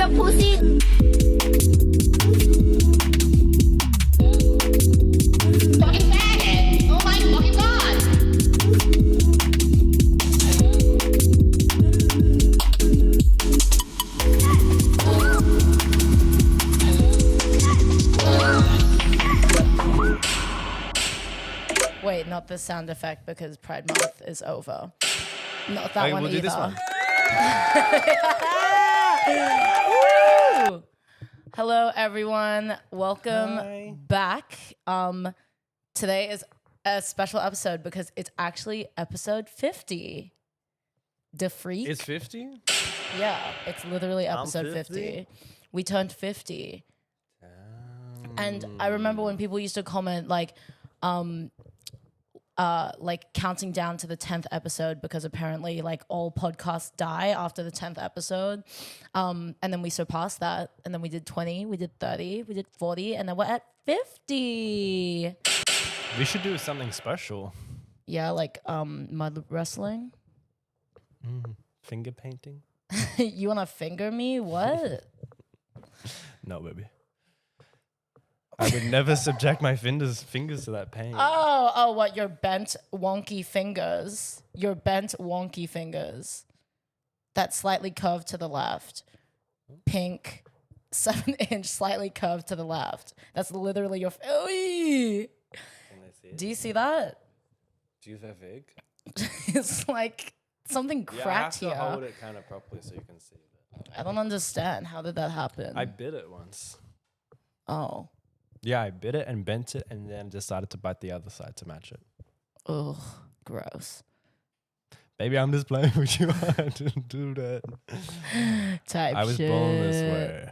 your pussy. Fucking faggot. Oh my fucking god. Wait, not the sound effect because Pride Month is over. Not that one we'll either. do this one. Woo! Hello, everyone. Welcome Hi. back. Today is a special episode because it's actually episode 50. The freak. It's 50? Yeah, it's literally I'm episode 50? 50. We turned 50. And I remember when people used to comment like counting down to the 10th episode because apparently like all podcasts die after the 10th episode. And then we surpassed that. And then we did 20, we did 30, we did 40, and then we're at 50. We should do something special. Yeah, like mud wrestling. Finger painting? You want to finger me? What? No, baby. I would never subject my fingers to that pain. Oh, what? Your bent, wonky fingers. Your bent, wonky fingers. That slightly curved to the left. Pink, 7-inch, slightly curved to the left. That's literally your. Oy! Can I see it? Do you see that? Do you have fig? It's like something cracked you have to here. hold it kind of properly so you can see it. I don't understand. How did that happen? I bit it once. Oh. Yeah, I bit it and bent it and then decided to bite the other side to match it. Ugh. Gross. Baby, I'm just playing with you. I didn't do that. Type I was shit. born this way.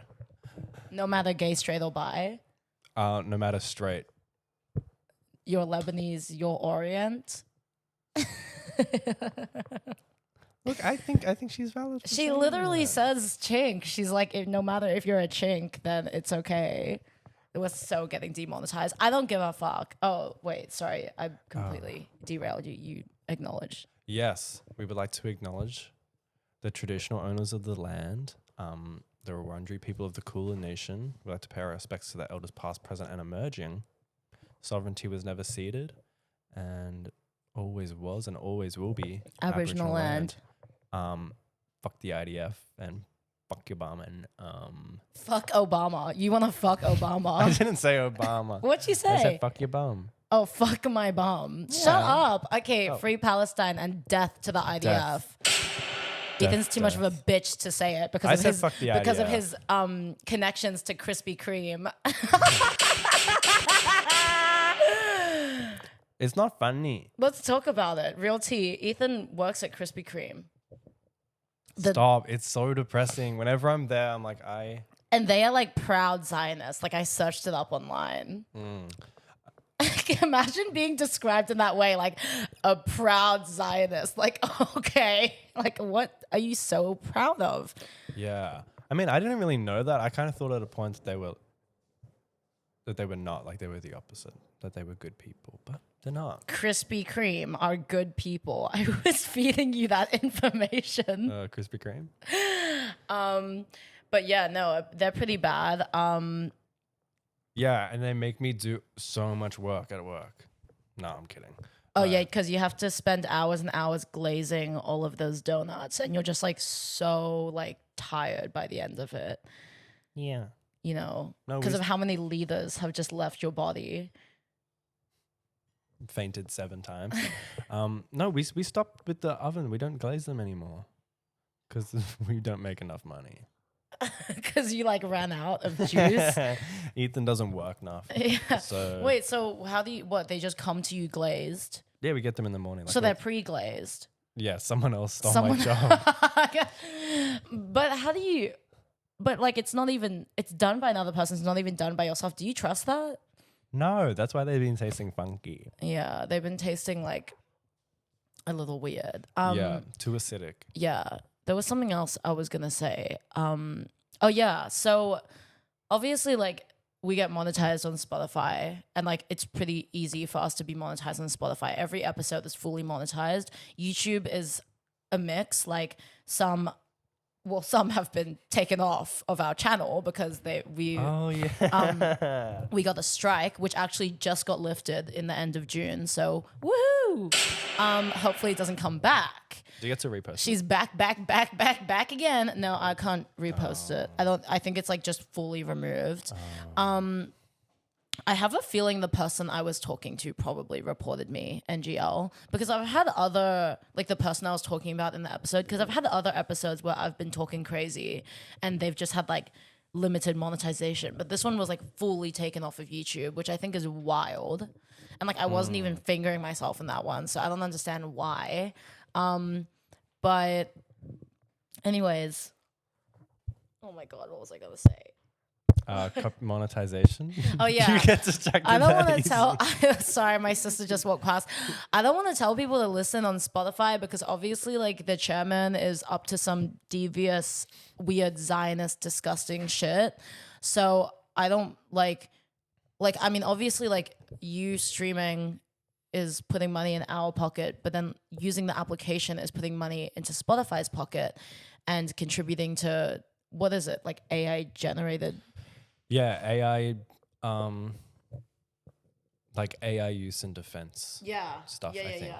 No matter gay, straight, or bi. No matter straight. You're Lebanese, you're Orient. Look, I think she's valid. for She saying literally that. says chink. She's like, no matter if you're a chink, then it's okay. It was so getting demonetized. I don't give a fuck. Oh, wait, sorry. I completely derailed you. You acknowledge. Yes, we would like to acknowledge the traditional owners of the land, the Wurundjeri people of the Kulin Nation. We'd like to pay our respects to their elders past, present, and emerging. Sovereignty was never ceded and always was and always will be Aboriginal land. Fuck the IDF and fuck your bum and Fuck Obama. You want to fuck I Obama? didn't say Obama. What'd you I say? said fuck your bum. Oh, fuck my bum. Shut Yeah. up. Okay, Oh. free Palestine and death to the IDF. Ethan's too much of a bitch to say it because I of said his fuck the because of IDF. his connections to Krispy Kreme. It's not funny. Let's talk about it. Real tea. Ethan works at Krispy Kreme. Stop. It's so depressing. Whenever I'm there, I'm like, And they are like proud Zionists. Like I searched it up online. Imagine being described in that way, like a proud Zionist. Like, okay, like what are you so proud of? yeah. I mean, I didn't really know that. I kind of thought at a point that they were not, like they were the opposite, that they were good people, but they're not. Krispy Kreme are good people. I was feeding you that information. Krispy Kreme? But yeah, no, they're pretty bad. Yeah, and they make me do so much work at work. No, I'm kidding. Oh yeah, because you have to spend hours and hours glazing all of those donuts, and you're just like so like tired by the end of it. Yeah. You know, No, because we- of how many liters have just left your body. Fainted 7 times. No, we stopped with the oven. We don't glaze them anymore because we don't make enough money. Because you like ran out of juice. Ethan doesn't work enough. Yeah. So Wait, so how do you, what, they just come to you glazed? yeah, we get them in the morning. Like So they're pre-glazed. yeah, someone else stole my job. But how do you, but like it's not even, it's done by another person. It's not even done by yourself. Do you trust that? No, that's why they've been tasting funky. Yeah, they've been tasting like a little weird. Yeah, too acidic. Yeah, there was something else I was gonna say. Oh yeah, so obviously like we get monetized on Spotify, and like it's pretty easy for us to be monetized on Spotify. Every episode is fully monetized. YouTube is a mix, like some well, some have been taken off of our channel because we Oh yeah. we got a strike, which actually just got lifted in the end of June. So woohoo! Hopefully it doesn't come back. Do you get to repost? She's back again. No, I can't repost it. I think it's like just fully removed. I have a feeling the person I was talking to probably reported me NGL because I've had other, like the person I was talking about in the episode, because I've had other episodes where I've been talking crazy and they've just had like limited monetization. But this one was like fully taken off of YouTube, which I think is wild. And like I wasn't even fingering myself in that one, so I don't understand why. But anyways, oh my God, what was I gonna say? Monetization. Oh yeah. You get distracted. I don't that want to easily. tell. Sorry, my sister just walked past. I don't want to tell people to listen on Spotify because obviously, like, the chairman is up to some devious, weird, Zionist, disgusting shit. So I don't like. I mean, obviously, like, you streaming is putting money in our pocket, but then using the application is putting money into Spotify's pocket and contributing to, what is it, like AI generated. Yeah, AI, like AI use in defense stuff, I think.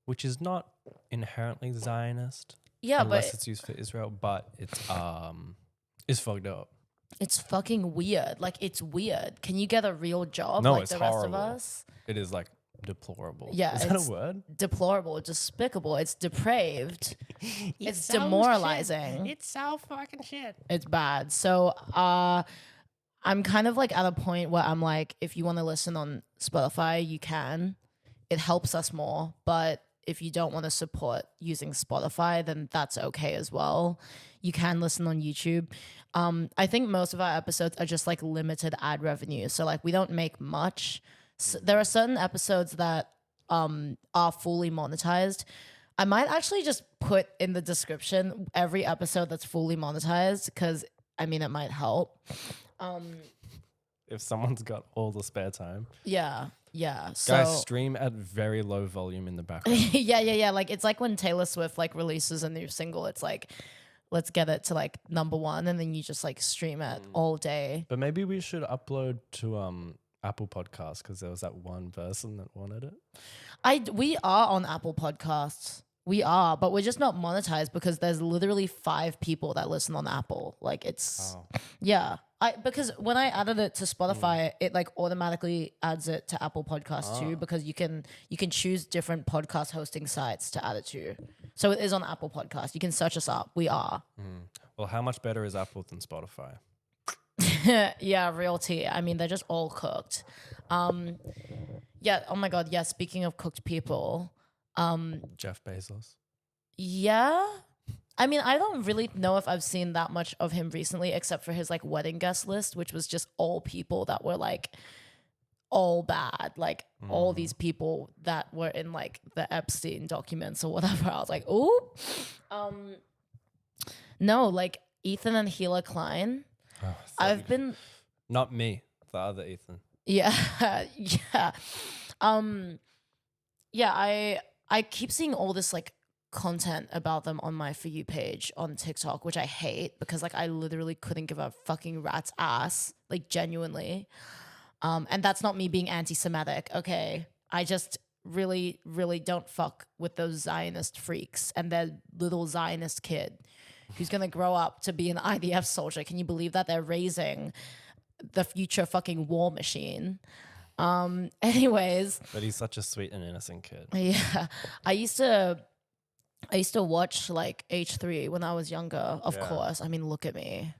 Which is not inherently Zionist. Yeah, unless but it's used for Israel, but it's fucked up. it's fucking weird. Like, it's weird. Can you get a real job No, like it's the rest horrible. of us? It is like deplorable. Yeah, is that it's a word? Deplorable, despicable. It's depraved. It's demoralizing. It's so fucking shit. It's bad. So I'm kind of like at a point where I'm like, if you want to listen on Spotify, you can. It helps us more. But if you don't want to support using Spotify, then that's okay as well. You can listen on YouTube. I think most of our episodes are just like limited ad revenue. So like we don't make much. So there are certain episodes that are fully monetized. I might actually just put in the description every episode that's fully monetized because I mean it might help. If someone's got all the spare time. Yeah. So Guys, stream at very low volume in the background. yeah. Like it's like when Taylor Swift like releases a new single, it's like, let's get it to like #1 and then you just like stream it all day. But maybe we should upload to Apple Podcasts because there was that one person that wanted it. We are on Apple Podcasts. We are, but we're just not monetized because there's literally 5 people that listen on Apple. Like it's yeah. Because when I added it to Spotify, it like automatically adds it to Apple Podcasts too because you can choose different podcast hosting sites to add it to. So it is on Apple Podcasts. You can search us up. We are. Well, how much better is Apple than Spotify? Yeah, real tea. I mean, they're just all cooked. Yeah. Oh my God. Yeah. Speaking of cooked people, Jeff Bezos. yeah. I mean, I don't really know if I've seen that much of him recently, except for his like wedding guest list, which was just all people that were like all bad, like all these people that were in like the Epstein documents or whatever. I was like, oh, no, like Ethan and Gila Klein. Oh, I've been not me, the other Ethan. Yeah. Yeah, I keep seeing all this like content about them on my For You page on TikTok, which I hate because like I literally couldn't give a fucking rat's ass, like genuinely. And that's not me being anti-Semitic, okay? I just really, really don't fuck with those Zionist freaks and their little Zionist kid who's gonna grow up to be an IDF soldier. Can you believe that? They're raising the future fucking war machine. Anyways. But he's such a sweet and innocent kid. Yeah. I used to watch like H3 when I was younger, of course. I mean, look at me.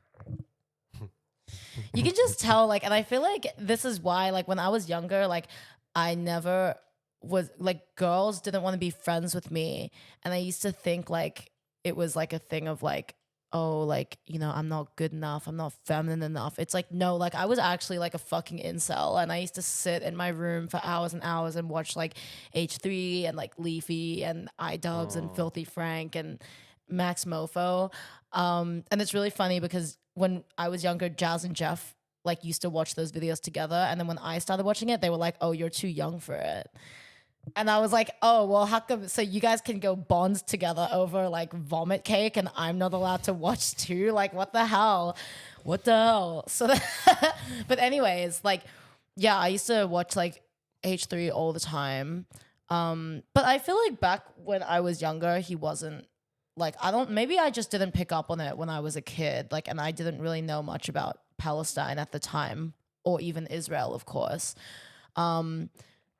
You can just tell, like, and I feel like this is why, like, when I was younger, like, I never was, like, girls didn't want to be friends with me. And I used to think, like, it was, like, a thing of, like, oh, like, you know, I'm not good enough. I'm not feminine enough. It's like, no, like, I was actually, like, a fucking incel. And I used to sit in my room for hours and hours and watch, like, H3 and, like, Leafy and iDubbbz and Filthy Frank and Max Mofo. And it's really funny because when I was younger, Jazz and Jeff like used to watch those videos together, and then when I started watching it, they were like, "Oh, you're too young for it." And I was like, oh, well, how come? So you guys can go bond together over like vomit cake and I'm not allowed to watch too? Like, what the hell? What the hell? So, but anyways, like, yeah, I used to watch like H3 all the time. But I feel like back when I was younger, he wasn't like, maybe I just didn't pick up on it when I was a kid. Like, and I didn't really know much about Palestine at the time or even Israel, of course.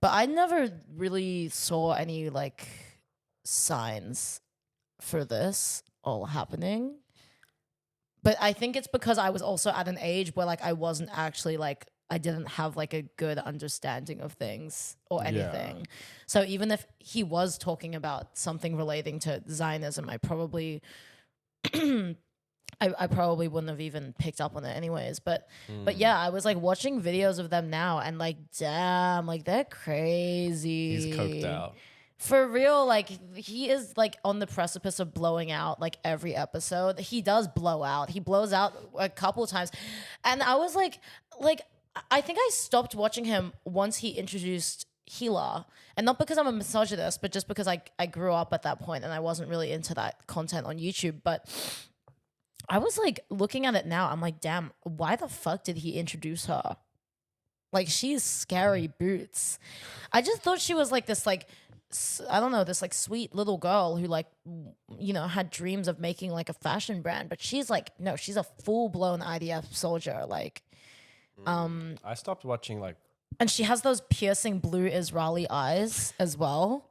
But I never really saw any like signs for this all happening. But I think it's because I was also at an age where like I wasn't actually like I didn't have like a good understanding of things or anything. Yeah. So even if he was talking about something relating to Zionism, I probably I probably wouldn't have even picked up on it anyways. But yeah, I was like watching videos of them now and like, damn, like they're crazy. He's coked out. For real, like he is like on the precipice of blowing out like every episode. He does blow out. He blows out a couple of times. And I was like I think I stopped watching him once he introduced Gila. And not because I'm a misogynist, but just because I grew up at that point and I wasn't really into that content on YouTube. But I was like looking at it now. I'm like, damn, why the fuck did he introduce her? Like, she's scary boots. I just thought she was like this, like, I don't know, this like sweet little girl who like, you know, had dreams of making like a fashion brand. But she's like, no, she's a full blown IDF soldier. Like, I stopped watching like, and she has those piercing blue Israeli eyes as well.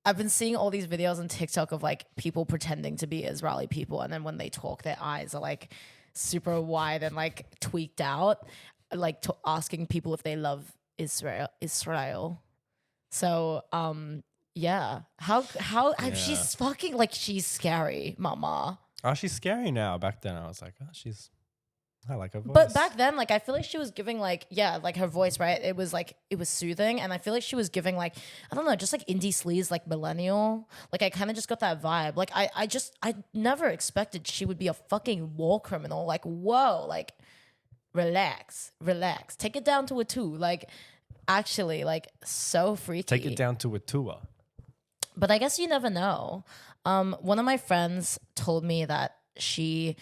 I've been seeing all these videos on TikTok of like people pretending to be Israeli people, and then when they talk, their eyes are like super wide and like tweaked out, like asking people if they love Israel. So yeah, how Yeah. she's fucking like she's scary, mama. oh, she's scary now. Back then, I was like, oh, I like her voice. But back then, like, I feel like she was giving like, yeah, like her voice, right? It was like, it was soothing. And I feel like she was giving like, I don't know, just like indie sleaze, like millennial. Like I kind of just got that vibe. Like I never expected she would be a fucking war criminal. Like, whoa, like relax. Take it down to a 2. Like actually like so freaky. Take it down to a tour. But I guess you never know. One of my friends told me that she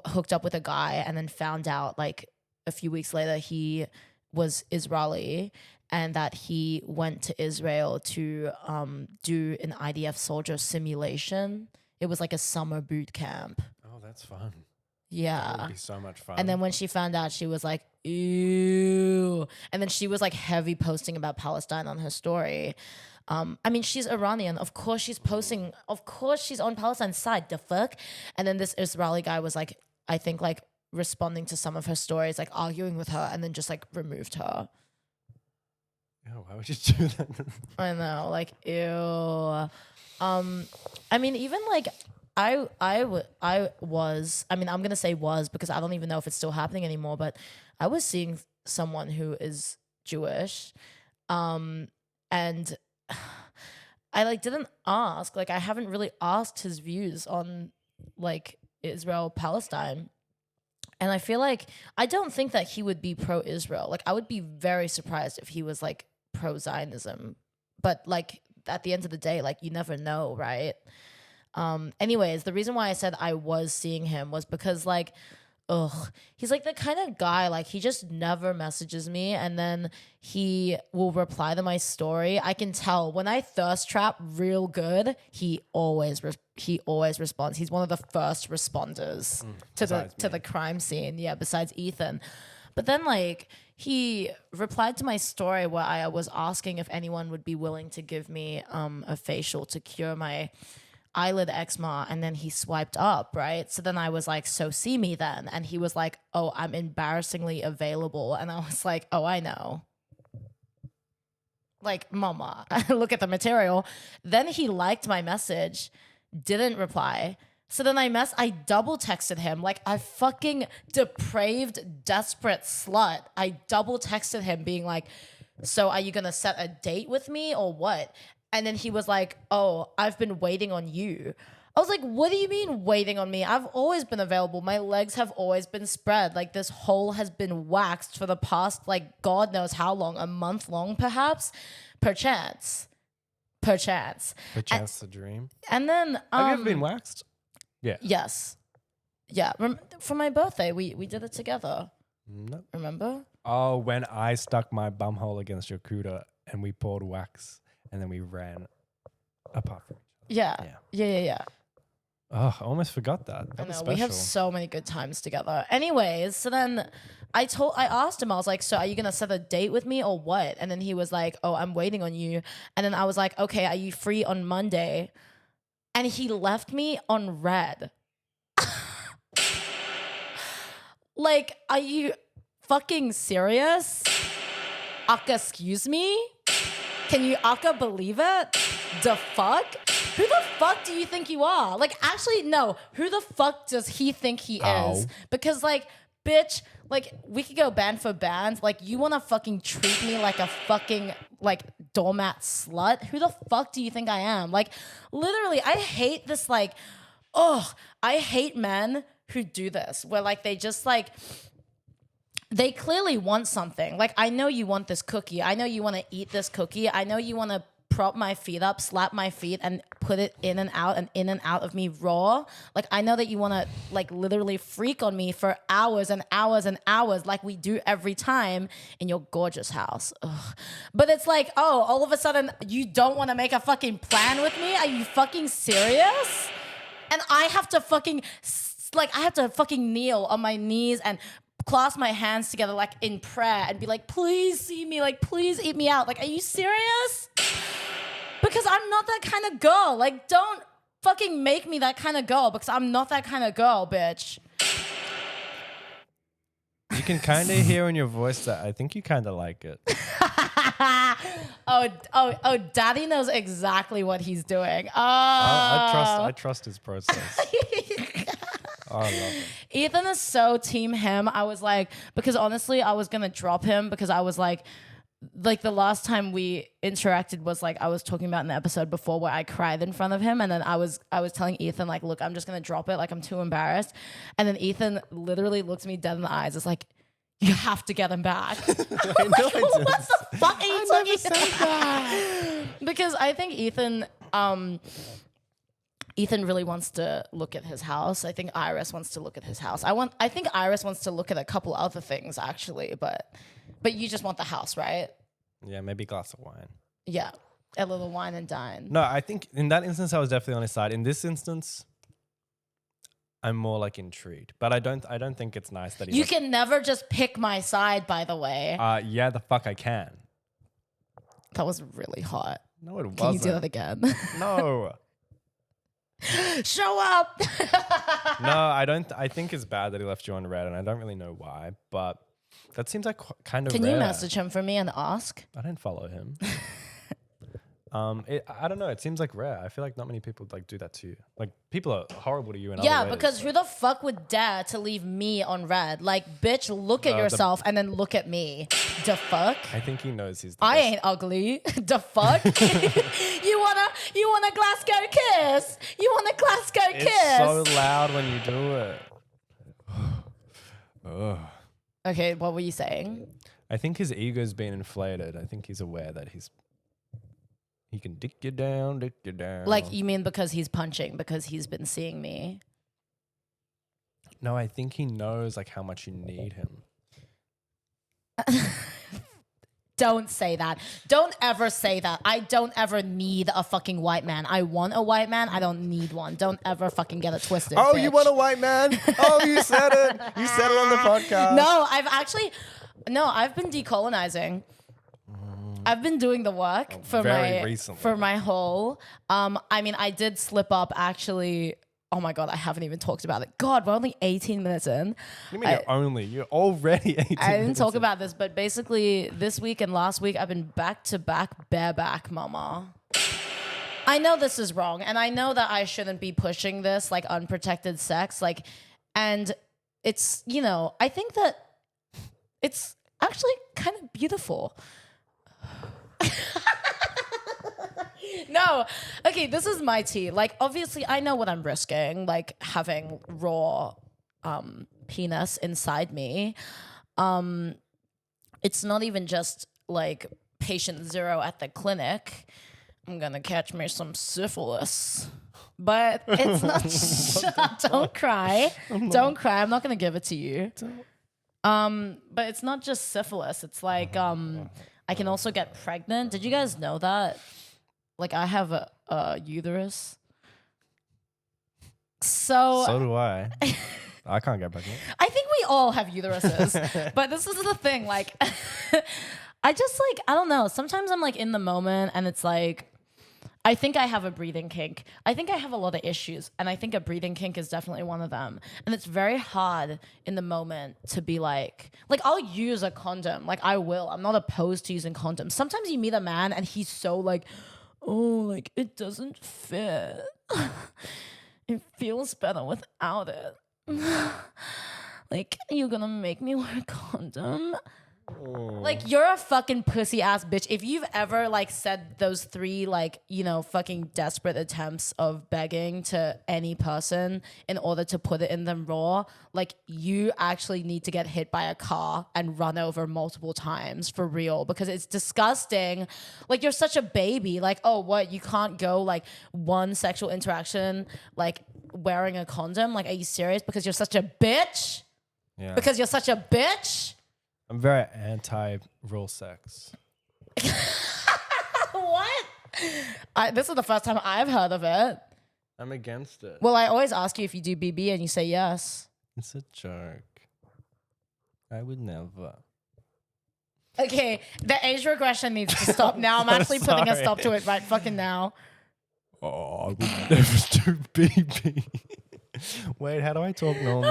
hooked up with a guy and then found out like a few weeks later he was Israeli and that he went to Israel to do an IDF soldier simulation. It was like a summer boot camp. Oh, that's fun. Yeah. That would be so much fun. And then when she found out, she was like, ew. And then she was like heavy posting about Palestine on her story. I mean, she's Iranian. Of course she's posting. Of course she's on Palestine's side. The fuck? And then this Israeli guy was like, I think like responding to some of her stories, like arguing with her and then just like removed her. Oh, why would you do that? I know, like, ew. I mean, even like I was, I mean, I'm going to say was because I don't even know if it's still happening anymore, but I was seeing someone who is Jewish. And I like didn't ask, like I haven't really asked his views on like Israel, Palestine. And I feel like I don't think that he would be pro-Israel. Like I would be very surprised if he was like pro-Zionism. But like at the end of the day, like you never know, right? Anyways, the reason why I said I was seeing him was because like, he's like the kind of guy, like he just never messages me and then he will reply to my story. I can tell when I thirst trap real good, he always responds. He's one of the first responders to the crime scene. Yeah, besides Ethan. But then like he replied to my story where I was asking if anyone would be willing to give me a facial to cure my eyelid eczema, and then he swiped up, right? So then I was like, so see me then. And he was like, oh, I'm embarrassingly available. And I was like, oh, I know. Like, mama, look at the material. Then he liked my message, didn't reply. So then I double texted him like a fucking depraved, desperate slut. I double texted him being like, so are you going to set a date with me or what? And then he was like, oh, I've been waiting on you. I was like, what do you mean waiting on me? I've always been available. My legs have always been spread. Like this hole has been waxed for the past, like God knows how long, a month long perhaps, perchance. Perchance the dream. And then Have you ever been waxed? Yeah. Yes. Yeah. For my birthday, we did it together. No. Remember? Oh, when I stuck my bumhole against your cooter and we poured wax and then we ran apart from each other. Yeah. Oh, I almost forgot that. I That was know, special. we have so many good times together. Anyways, so then I asked him, I was like, so are you going to set a date with me or what? And then he was like, oh, I'm waiting on you. And then I was like, okay, are you free on Monday? And he left me on red. Like, are you fucking serious? Akka, excuse me? Can you Akka believe it? The fuck? Who the fuck do you think you are? Like, actually, no. Who the fuck does he think he is? Because, like, bitch, like, we could go band for band. Like, you want to fucking treat me like a fucking, like, doormat slut? Who the fuck do you think I am? Like, literally, I hate this, like, I hate men who do this. Where, like, they just, like, they clearly want something. Like, I know you want this cookie. I know you want to eat this cookie. I know you want to prop my feet up, slap my feet, and put it in and out of me raw. Like, I know that you want to, like, literally freak on me for hours and hours and hours like we do every time in your gorgeous house. Ugh. But it's like, oh, all of a sudden you don't want to make a fucking plan with me? Are you fucking serious? And I have to fucking, like, I have to fucking kneel on my knees and clasp my hands together like in prayer and be like, please see me, like, please eat me out. Like, are you serious? Because I'm not that kind of girl. Like, don't fucking make me that kind of girl because I'm not that kind of girl, bitch. You can kind of hear in your voice that I think you kind of like it. Oh, daddy knows exactly what he's doing. I trust his process. Oh, I love it. Ethan is so team him. I was like, because honestly, I was going to drop him because I was like the last time we interacted was like I was talking about in the episode before where I cried in front of him, and then I was telling Ethan like, look, I'm just gonna drop it, like I'm too embarrassed. And then Ethan literally looks me dead in the eyes. It's like, you have to get him back. I'm like, what the fuck are you talking about? Because I think Ethan really wants to look at his house. I think Iris wants to look at his house. I think Iris wants to look at a couple other things actually, but you just want the house, right? Yeah, maybe a glass of wine. Yeah, a little wine and dine. No, I think in that instance I was definitely on his side. In this instance, I'm more like intrigued, but I don't think it's nice that he. You can never just pick my side, by the way. Yeah, the fuck I can. That was really hot. No, it wasn't. Can you do that again? No. Show up. No, I don't. I think it's bad that he left you on red, and I don't really know why, but that seems like kind of Can rare. you message him for me and ask? I don't follow him. I don't know. It seems like rare. I feel like not many people like do that to you. Like people are horrible to you in other ways. Because who the fuck would dare to leave me on red? Like, bitch, look at yourself and then look at me. The fuck? I think he knows he's the I best. ain't ugly. The fuck? You want a Glasgow kiss? You want a Glasgow kiss? It's so loud when you do it. Ugh. Okay, what were you saying? I think his ego's been inflated. I think he's aware that he can dick you down. Like, you mean because he's punching, because he's been seeing me? No, I think he knows like how much you need him. Don't say that. Don't ever say that. I don't ever need a fucking white man. I want a white man. I don't need one. Don't ever fucking get it twisted. Oh, bitch. you want a white man? Oh, you said it. You said it on the podcast. No, I've been decolonizing. I've been doing the work for my whole. I mean, I did slip up actually. Oh my God, I haven't even talked about it. God, we're only 18 minutes in. You mean you're already 18 I didn't talk about this, but basically this week and last week I've been back to back bareback mama. I know this is wrong, and I know that I shouldn't be pushing this like unprotected sex, like, and it's, you know, I think that it's actually kind of beautiful. No. Okay, this is my tea. Like, obviously, I know what I'm risking, like having raw penis inside me. It's not even just like patient zero at the clinic. I'm gonna catch me some syphilis. But it's not. Don't cry. Don't cry. I'm not gonna give it to you. But it's not just syphilis. It's like I can also get pregnant. Did you guys know that? Like I have a uterus. So do I. I can't get pregnant. I think we all have uteruses. But this is the thing, like I just like, I don't know. Sometimes I'm like in the moment and it's like I think I have a breathing kink. I think I have a lot of issues, and I think a breathing kink is definitely one of them. And it's very hard in the moment to be like I'll use a condom. Like I will. I'm not opposed to using condoms. Sometimes you meet a man and he's so like, oh, like it doesn't fit. It feels better without it. Like, you're gonna make me wear a condom? Like, you're a fucking pussy ass bitch. If you've ever like said those three like, you know, fucking desperate attempts of begging to any person in order to put it in them raw, like you actually need to get hit by a car and run over multiple times for real, because it's disgusting. Like, you're such a baby. Like, oh, what? You can't go like one sexual interaction like wearing a condom? Like, are you serious? Because you're such a bitch? Yeah. Because you're such a bitch? I'm very anti-real sex. What? This is the first time I've heard of it. I'm against it. Well, I always ask you if you do BB and you say yes. It's a joke. I would never. Okay, the age regression needs to stop now. I'm actually putting a Sorry. stop to it right fucking now. Oh, I would never do BB. Wait, how do I talk normally?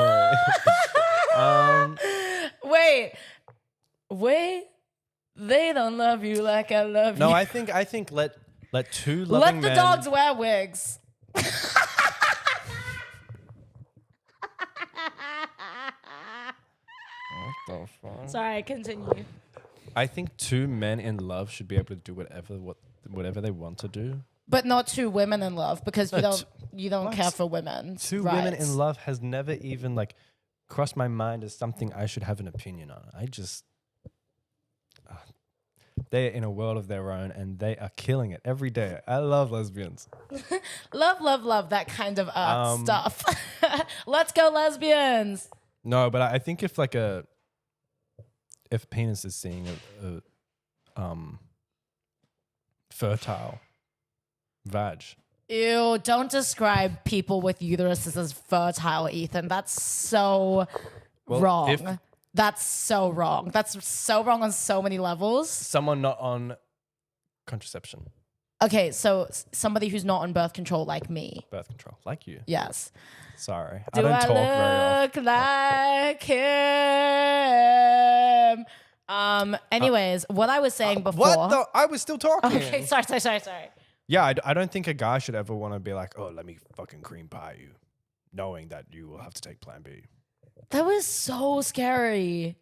Wait. They don't love you like I love No, you. I think let two Let loving the men. dogs wear wigs. What the fuck? Sorry, continue. I think two men in love should be able to do whatever they want to do. But not two women in love, because No, you don't what? care for women. Two women in love has never even like crossed my mind as something I should have an opinion on. I just they're in a world of their own and they are killing it every day. I love lesbians. Love that kind of stuff. Let's go lesbians. No, but I think if penis is seeing a fertile vag. Ew, don't describe people with uteruses as fertile, Ethan. That's so wrong. That's so wrong. That's so wrong on so many levels. Someone not on contraception. Okay, so somebody who's not on birth control like me. Birth control. Like you. Yes. Sorry. Do I don't talk very look like him? Anyways, what I was saying before. What the? I was still talking. Okay, sorry. Yeah, I don't think a guy should ever want to be like, oh, let me fucking cream pie you, knowing that you will have to take plan B. That was so scary.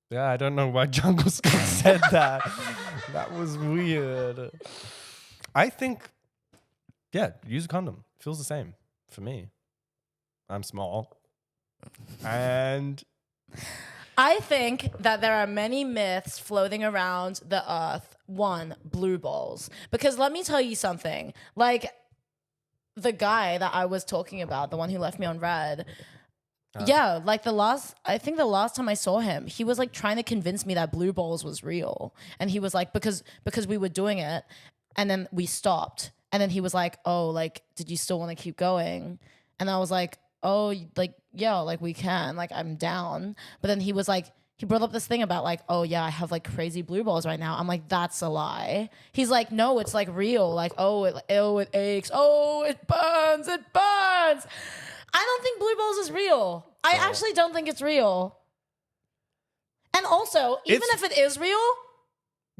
Yeah, I don't know why Jungle Skunk said that. That was weird. I think, yeah, use a condom. Feels the same for me. I'm small. And I think that there are many myths floating around the earth. One, blue balls. Because let me tell you something. Like, the guy that I was talking about, the one who left me on red, yeah, like I think the last time I saw him, he was like trying to convince me that blue balls was real. And he was like, because we were doing it and then we stopped. And then he was like, oh, like, did you still want to keep going? And I was like, oh, like, yeah, like we can, like, I'm down. But then he was like, he brought up this thing about like, oh yeah, I have like crazy blue balls right now. I'm like, that's a lie. He's like, no, it's like real. Like, oh, it aches. Oh, it burns. I don't think blue balls is real. I actually don't think it's real. And also, even if it is real,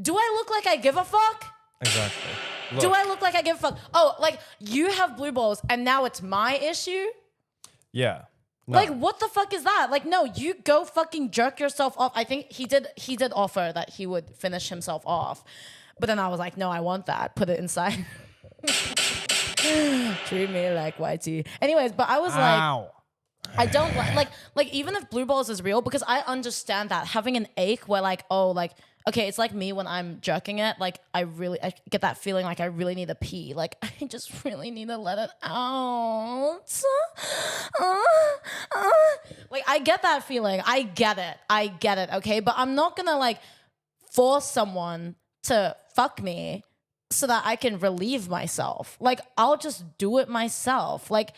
do I look like I give a fuck? exactly. Look, Do I look like I give a fuck? Oh, like you have blue balls and now it's my issue? yeah. No. Like, what the fuck is that? Like, no, you go fucking jerk yourself off. I think he did offer that he would finish himself off. But then I was like, no, I want that. Put it inside. Treat me like whitey. Anyways, but I was like, I don't like even if blue balls is real, because I understand that having an ache where like, oh, like, okay, it's like me when I'm jerking it, like I get that feeling like I really need to pee. Like I just really need to let it out. Like I get that feeling. I get it, okay? But I'm not gonna like force someone to fuck me so that I can relieve myself. Like I'll just do it myself. Like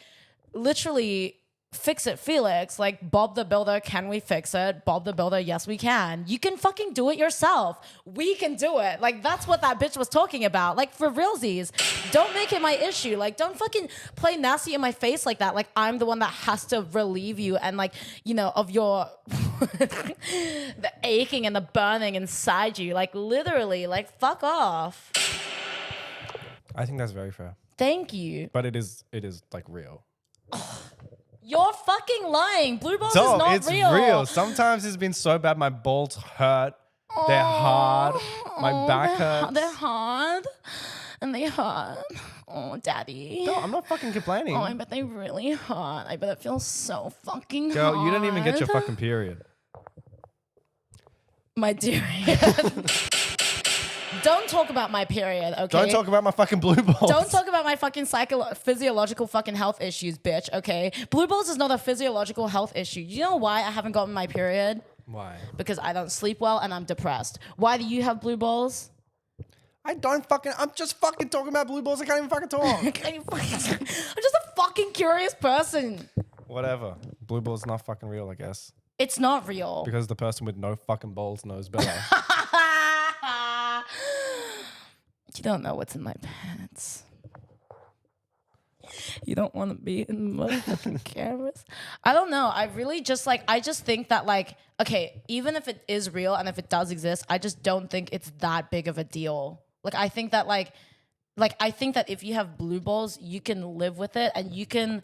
literally fix it, Felix. Like Bob the Builder, can we fix it? Bob the Builder, yes we can. You can fucking do it yourself. We can do it. Like that's what that bitch was talking about. Like for realsies, don't make it my issue. Like don't fucking play nasty in my face like that. Like I'm the one that has to relieve you and like, you know, of your the aching and the burning inside you. Like literally, like fuck off. I think that's very fair. Thank you. But it is like real. You're fucking lying. Blue balls is not it's real. real. Sometimes it's been so bad my balls hurt. They're hard. My back hurts. They're hard. And they hurt. Oh, daddy. No, I'm not fucking complaining. Oh, I bet they really hurt. I bet it feels so fucking hard. Girl, you don't even get your fucking period. My dear. Don't talk about my period, okay? Don't talk about my fucking blue balls. Don't talk about my fucking physiological fucking health issues, bitch, okay? Blue balls is not a physiological health issue. You know why I haven't gotten my period? Why? Because I don't sleep well and I'm depressed. Why do you have blue balls? I'm just fucking talking about blue balls. I can't even fucking talk. I'm just a fucking curious person. Whatever. Blue balls not fucking real, I guess. It's not real. Because the person with no fucking balls knows better. You don't know what's in my pants. You don't want to be in motherfucking cameras. I don't know. I really just like, I just think that like, okay, even if it is real and if it does exist, I just don't think it's that big of a deal. Like, I think that I think that if you have blue balls, you can live with it and you can,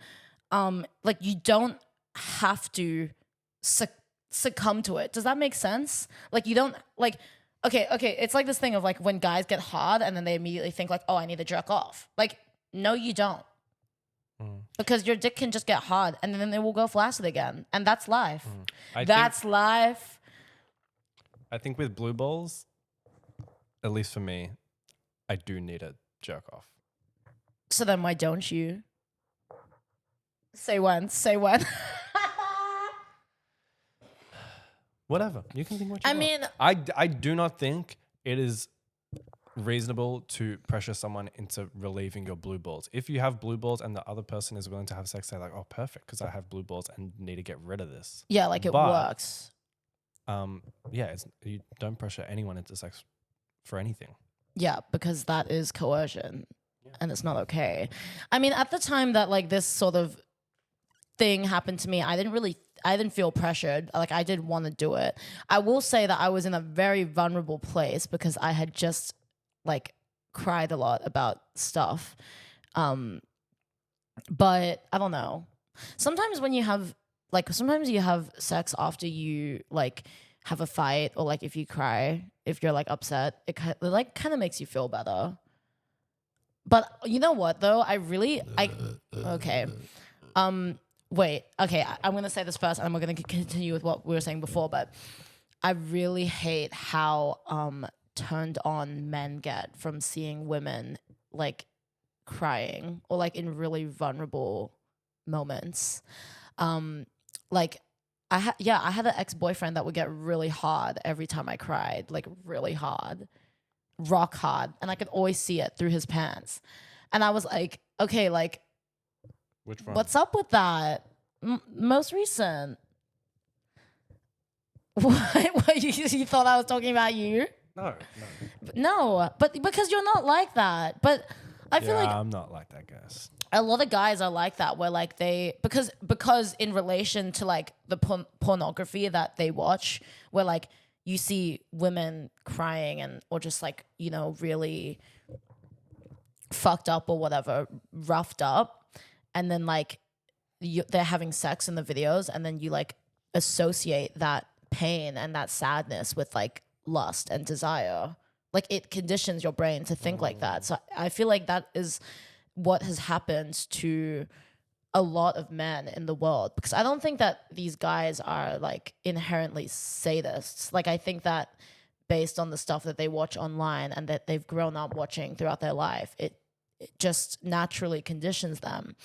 like, you don't have to succumb to it. Does that make sense? Like, you don't, like, okay, it's like this thing of like when guys get hard and then they immediately think like, oh, I need to jerk off. Like, no, you don't. Because your dick can just get hard and then it will go flaccid again. And that's life. That's life. I think with blue balls, at least for me, I do need a jerk off. So then why don't you? Say when. Whatever. You can think what you I want. mean, I do not think it is reasonable to pressure someone into relieving your blue balls. If you have blue balls and the other person is willing to have sex, they're like, oh, perfect, because I have blue balls and need to get rid of this. yeah, like it works. Yeah, you don't pressure anyone into sex for anything. Yeah, because that is coercion and it's not okay. I mean, at the time that like this sort of thing happened to me, I didn't feel pressured. Like I did want to do it. I will say that I was in a very vulnerable place because I had just like cried a lot about stuff. But I don't know. Sometimes when you have sometimes you have sex after you like have a fight or like if you cry, if you're like upset, it like kind of makes you feel better. But you know what though? Okay. Wait, okay, I'm going to say this first and we're going to continue with what we were saying before, but I really hate how turned on men get from seeing women like crying or like in really vulnerable moments. Like I had an ex-boyfriend that would get really hard every time I cried, like really hard, rock hard, and I could always see it through his pants. And I was like, okay, like, which one? What's up with that? Most recent. What? You thought I was talking about you? No, but because you're not like that. But I feel like I'm not like that, guys. A lot of guys are like that, where like because in relation to like the pornography that they watch, where like you see women crying and or just like, you know, really fucked up or whatever, roughed up, and then like they're having sex in the videos, and then you like associate that pain and that sadness with like lust and desire, like it conditions your brain to think like that. So I feel like that is what has happened to a lot of men in the world, because I don't think that these guys are like inherently sadists. Like I think that based on the stuff that they watch online and that they've grown up watching throughout their life, it just naturally conditions them.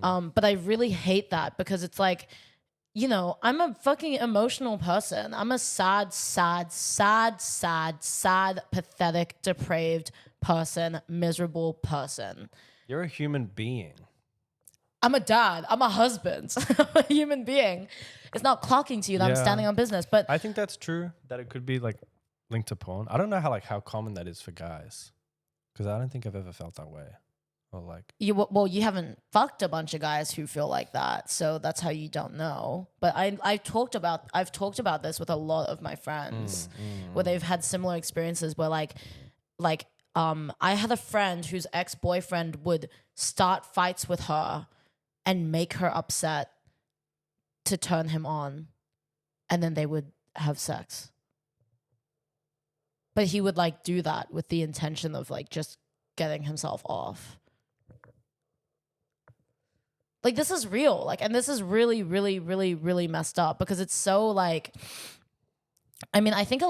But I really hate that, because it's like, you know, I'm a fucking emotional person. I'm a sad, pathetic, depraved person, miserable person. You're a human being. I'm a dad. I'm a husband. I'm a human being. It's not clocking to you that I'm standing on business. But I think that's true, that it could be like linked to porn. I don't know how common that is for guys, because I don't think I've ever felt that way. Or like you haven't fucked a bunch of guys who feel like that, so that's how you don't know. But I've talked about this with a lot of my friends, where they've had similar experiences where like I had a friend whose ex-boyfriend would start fights with her and make her upset to turn him on, and then they would have sex. But he would like do that with the intention of like just getting himself off. Like this is real. Like, and this is really, really, really, really messed up, because it's so like, I mean, I think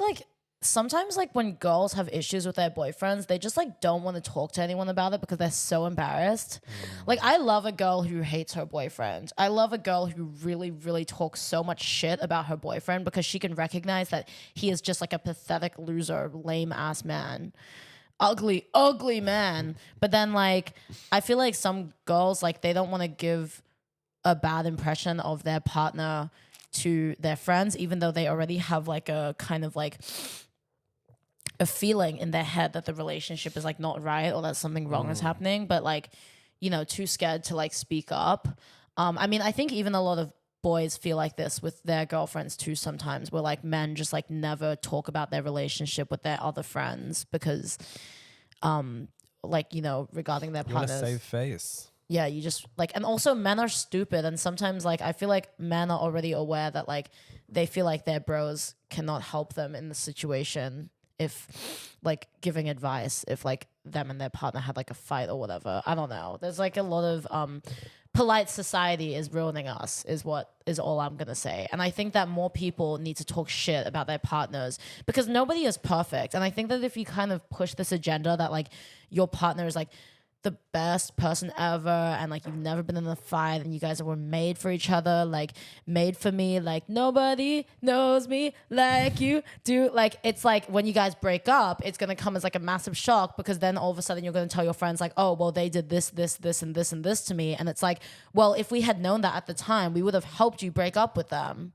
like sometimes like when girls have issues with their boyfriends, they just like don't want to talk to anyone about it because they're so embarrassed. Like I love a girl who hates her boyfriend. I love a girl who really, really talks so much shit about her boyfriend, because she can recognize that he is just like a pathetic loser, lame ass man. Ugly man. But then like I feel like some girls, like they don't want to give a bad impression of their partner to their friends, even though they already have like a kind of like a feeling in their head that the relationship is like not right, or that something wrong is happening, but like, you know, too scared to like speak up. I mean, I think even a lot of boys feel like this with their girlfriends too sometimes, where like men just like never talk about their relationship with their other friends because like, you know, regarding their partners. You want to save face. Yeah, you just like, and also men are stupid, and sometimes like I feel like men are already aware that like they feel like their bros cannot help them in the situation if like giving advice, if like them and their partner had like a fight or whatever. I don't know. There's like a lot of polite society is ruining us, is what is all I'm gonna say. And I think that more people need to talk shit about their partners, because nobody is perfect. And I think that if you kind of push this agenda that like your partner is like the best person ever, and like you've never been in a fight, and you guys were made for each other, like made for me, like nobody knows me like you do. Like it's like when you guys break up, it's gonna come as like a massive shock, because then all of a sudden you're gonna tell your friends like, oh well, they did this and this to me, and it's like, well, if we had known that at the time, we would have helped you break up with them.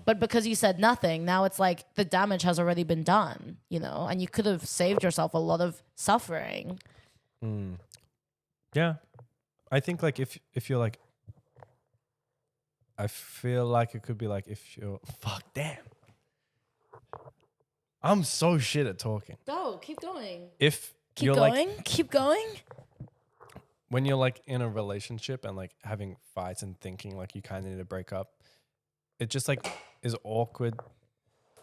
But because you said nothing, now it's like the damage has already been done, you know, and you could have saved yourself a lot of suffering. Yeah. I think like if you're like, I feel like it could be like if you're, fuck, damn. I'm so shit at talking. Go, keep going. If Keep you're going, like, keep going. when you're like in a relationship and like having fights and thinking like you kind of need to break up, it just like is awkward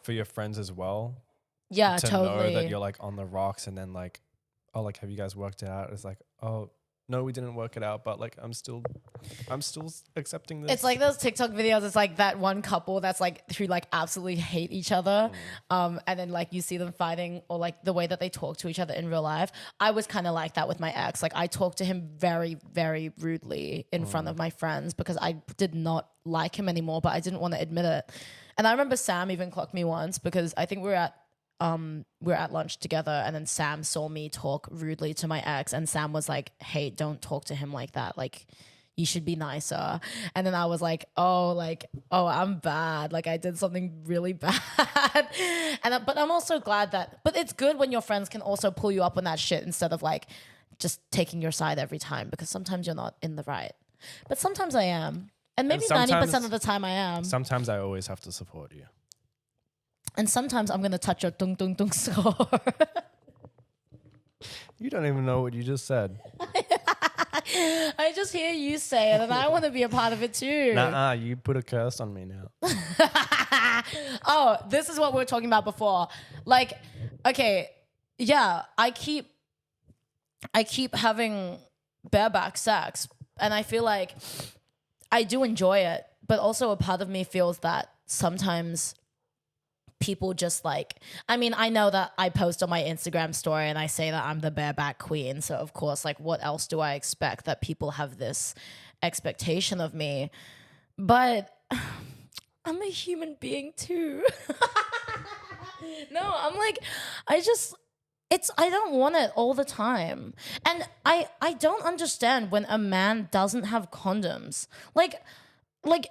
for your friends as well. Yeah, to totally. know that you're like on the rocks, and then like, oh, like have you guys worked it out? It's like, oh no, we didn't work it out, but like I'm still accepting this. It's like those TikTok videos. It's like that one couple that's like who like absolutely hate each other, and then like you see them fighting, or like the way that they talk to each other in real life. I was kind of like that with my ex. Like I talked to him very, very rudely in front of my friends because I did not like him anymore, but I didn't want to admit it. And I remember Sam even clocked me once, because I think we were at lunch together, and then Sam saw me talk rudely to my ex, and Sam was like, hey, don't talk to him like that, like you should be nicer. And then I was like, oh, I'm bad, like I did something really bad. But I'm also glad but it's good when your friends can also pull you up on that shit instead of like just taking your side every time, because sometimes you're not in the right, but sometimes I am, and maybe 90% of the time I am. Sometimes I always have to support you. And sometimes I'm going to touch your tung tung tung score. You don't even know what you just said. I just hear you say it, and I want to be a part of it too. Nah, you put a curse on me now. Oh, this is what we were talking about before. Like, okay, yeah, I keep having bareback sex, and I feel like I do enjoy it, but also a part of me feels that sometimes people just like, I mean, I know that I post on my Instagram story and I say that I'm the bareback queen, so of course, like, what else do I expect? That people have this expectation of me, but I'm a human being too. No, I'm like, I don't want it all the time. And I don't understand when a man doesn't have condoms. Like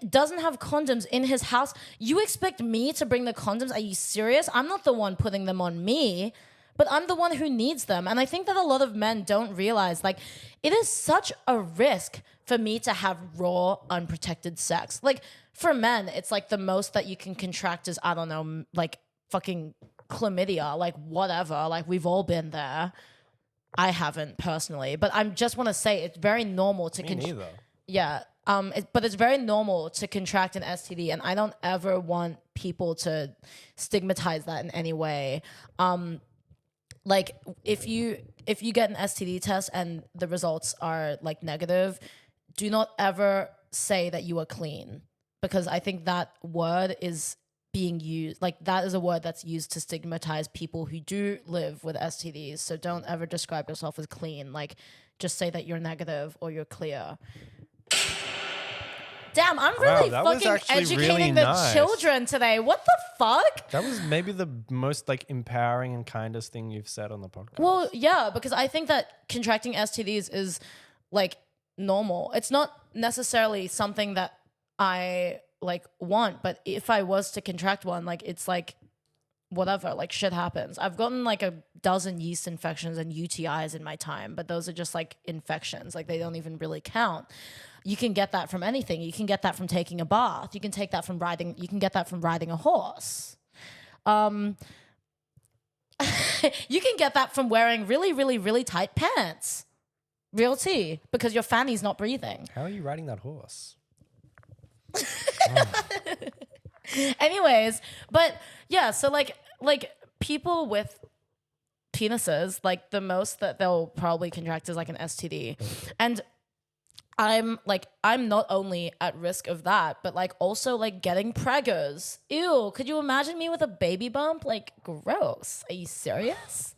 doesn't have condoms in his house. You expect me to bring the condoms? Are you serious? I'm not the one putting them on me, but I'm the one who needs them. And I think that a lot of men don't realize, like, it is such a risk for me to have raw, unprotected sex. Like, for men, it's like the most that you can contract is, I don't know, like fucking chlamydia, like whatever. Like, we've all been there. I haven't personally, but I just want to say it's very normal to neither. Yeah. But it's very normal to contract an STD, and I don't ever want people to stigmatize that in any way. Like, if you get an STD test and the results are like negative, do not ever say that you are clean, because I think that word is being used, like, that is a word that's used to stigmatize people who do live with STDs. So don't ever describe yourself as clean. Like, just say that you're negative or you're clear. Damn, I'm really fucking educating really the nice. children today. What the fuck? That was maybe the most like empowering and kindest thing you've said on the podcast. Well, yeah, because I think that contracting STDs is like normal. It's not necessarily something that I like want, but if I was to contract one, like, it's like whatever, like, shit happens. I've gotten like a dozen yeast infections and UTIs in my time, but those are just like infections. Like, they don't even really count. You can get that from anything. You can get that from taking a bath. You can get that from riding a horse. You can get that from wearing really, really, really tight pants. Real tea, because your fanny's not breathing. How are you riding that horse? Anyways, but yeah, so like people with penises, like, the most that they'll probably contract is like an STD. And I'm not only at risk of that, but like also like getting preggers. Ew, could you imagine me with a baby bump? Like, gross. Are you serious?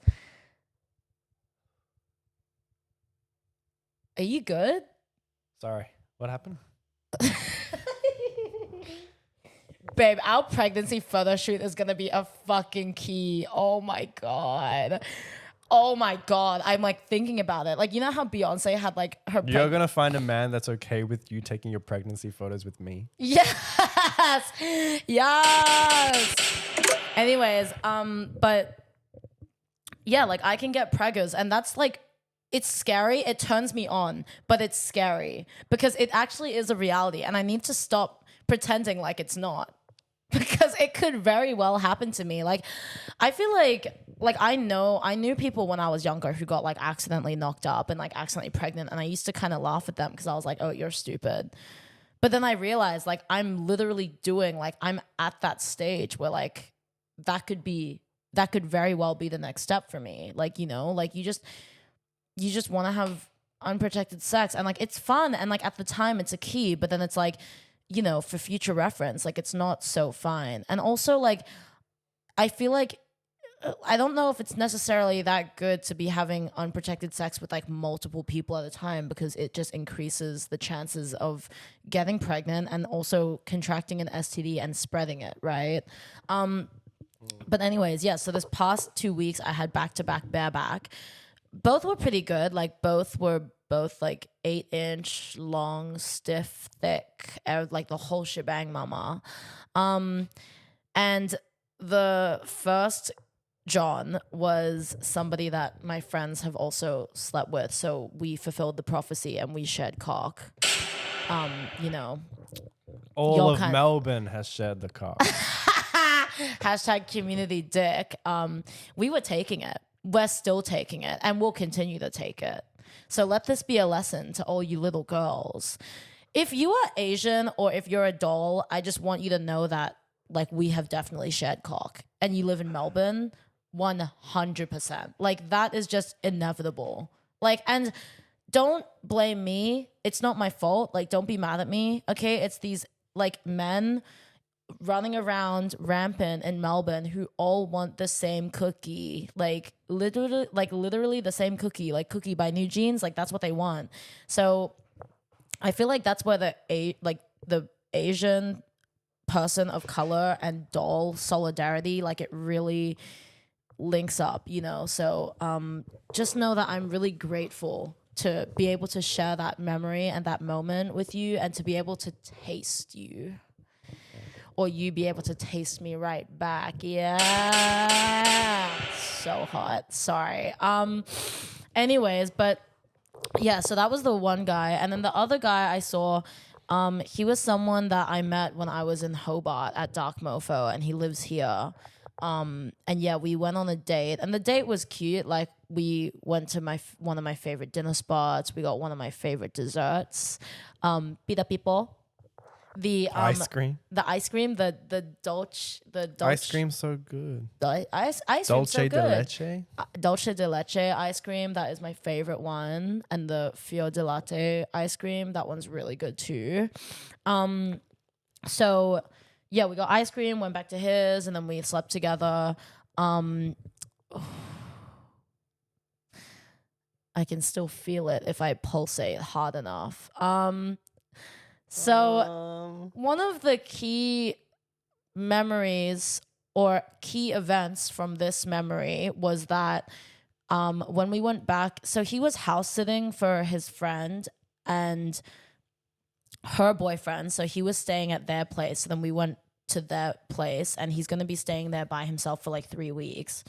Are you good? Sorry, what happened? Babe, our pregnancy photo shoot is gonna be a fucking key. Oh my god. Oh my god. I'm like thinking about it. Like, you know how Beyonce had like her You're gonna find a man that's okay with you taking your pregnancy photos with me. Yes. Yes. Anyways, but yeah, like, I can get preggers, and that's like, it's scary. It turns me on, but it's scary because it actually is a reality, and I need to stop pretending like it's not, because it could very well happen to me. Like, I feel like I knew people when I was younger who got like accidentally knocked up and like accidentally pregnant, and I used to kind of laugh at them because I was like, oh, you're stupid. But then I realized, like, I'm literally doing, like, I'm at that stage where like that could very well be the next step for me. Like, you know, like, you just want to have unprotected sex, and like, it's fun, and like, at the time it's a key, but then it's like, you know, for future reference, like, it's not so fine. And also, like, I feel like, I don't know if it's necessarily that good to be having unprotected sex with like multiple people at a time, because it just increases the chances of getting pregnant and also contracting an STD and spreading it, right? But anyways, yeah, so this past 2 weeks I had back-to-back bareback. Both were pretty good. Like, both like 8-inch long, stiff, thick, like the whole shebang, mama. And the first John was somebody that my friends have also slept with, so we fulfilled the prophecy and we shed cock. You know, all of Melbourne has shared the cock. Hashtag community dick. We were taking it. We're still taking it, and we'll continue to take it. So let this be a lesson to all you little girls. If you are Asian or if you're a doll, I just want you to know that like we have definitely shared cock, and you live in Melbourne, 100%. Like that is just inevitable. Like, and don't blame me. It's not my fault. Like, don't be mad at me. Okay. It's these like men running around rampant in Melbourne who all want the same cookie. Like literally the same cookie, like Cookie by New Jeans. Like that's what they want. So I feel like that's where the Asian person of color and doll solidarity, like it really links up, you know? So just know that I'm really grateful to be able to share that memory and that moment with you, and to be able to taste you, or you be able to taste me right back. Yeah. So hot. Sorry. Anyways, but yeah, so that was the one guy. And then the other guy I saw, he was someone that I met when I was in Hobart at Dark Mofo, and he lives here. And yeah, we went on a date, and the date was cute. Like we went to one of my favorite dinner spots. We got one of my favorite desserts. Pita pipo. The ice cream, the dolce. ice cream's so good. Ice cream Dolce so de good. leche. Dulce de leche ice cream, that is my favorite one, and the fior di latte ice cream, that one's really good too. So yeah, we got ice cream, went back to his, and then we slept together. I can still feel it if I pulsate hard enough. So one of the key memories or key events from this memory was that when we went back, so he was house sitting for his friend and her boyfriend. So he was staying at their place. So then we went to their place, and he's going to be staying there by himself for like 3 weeks.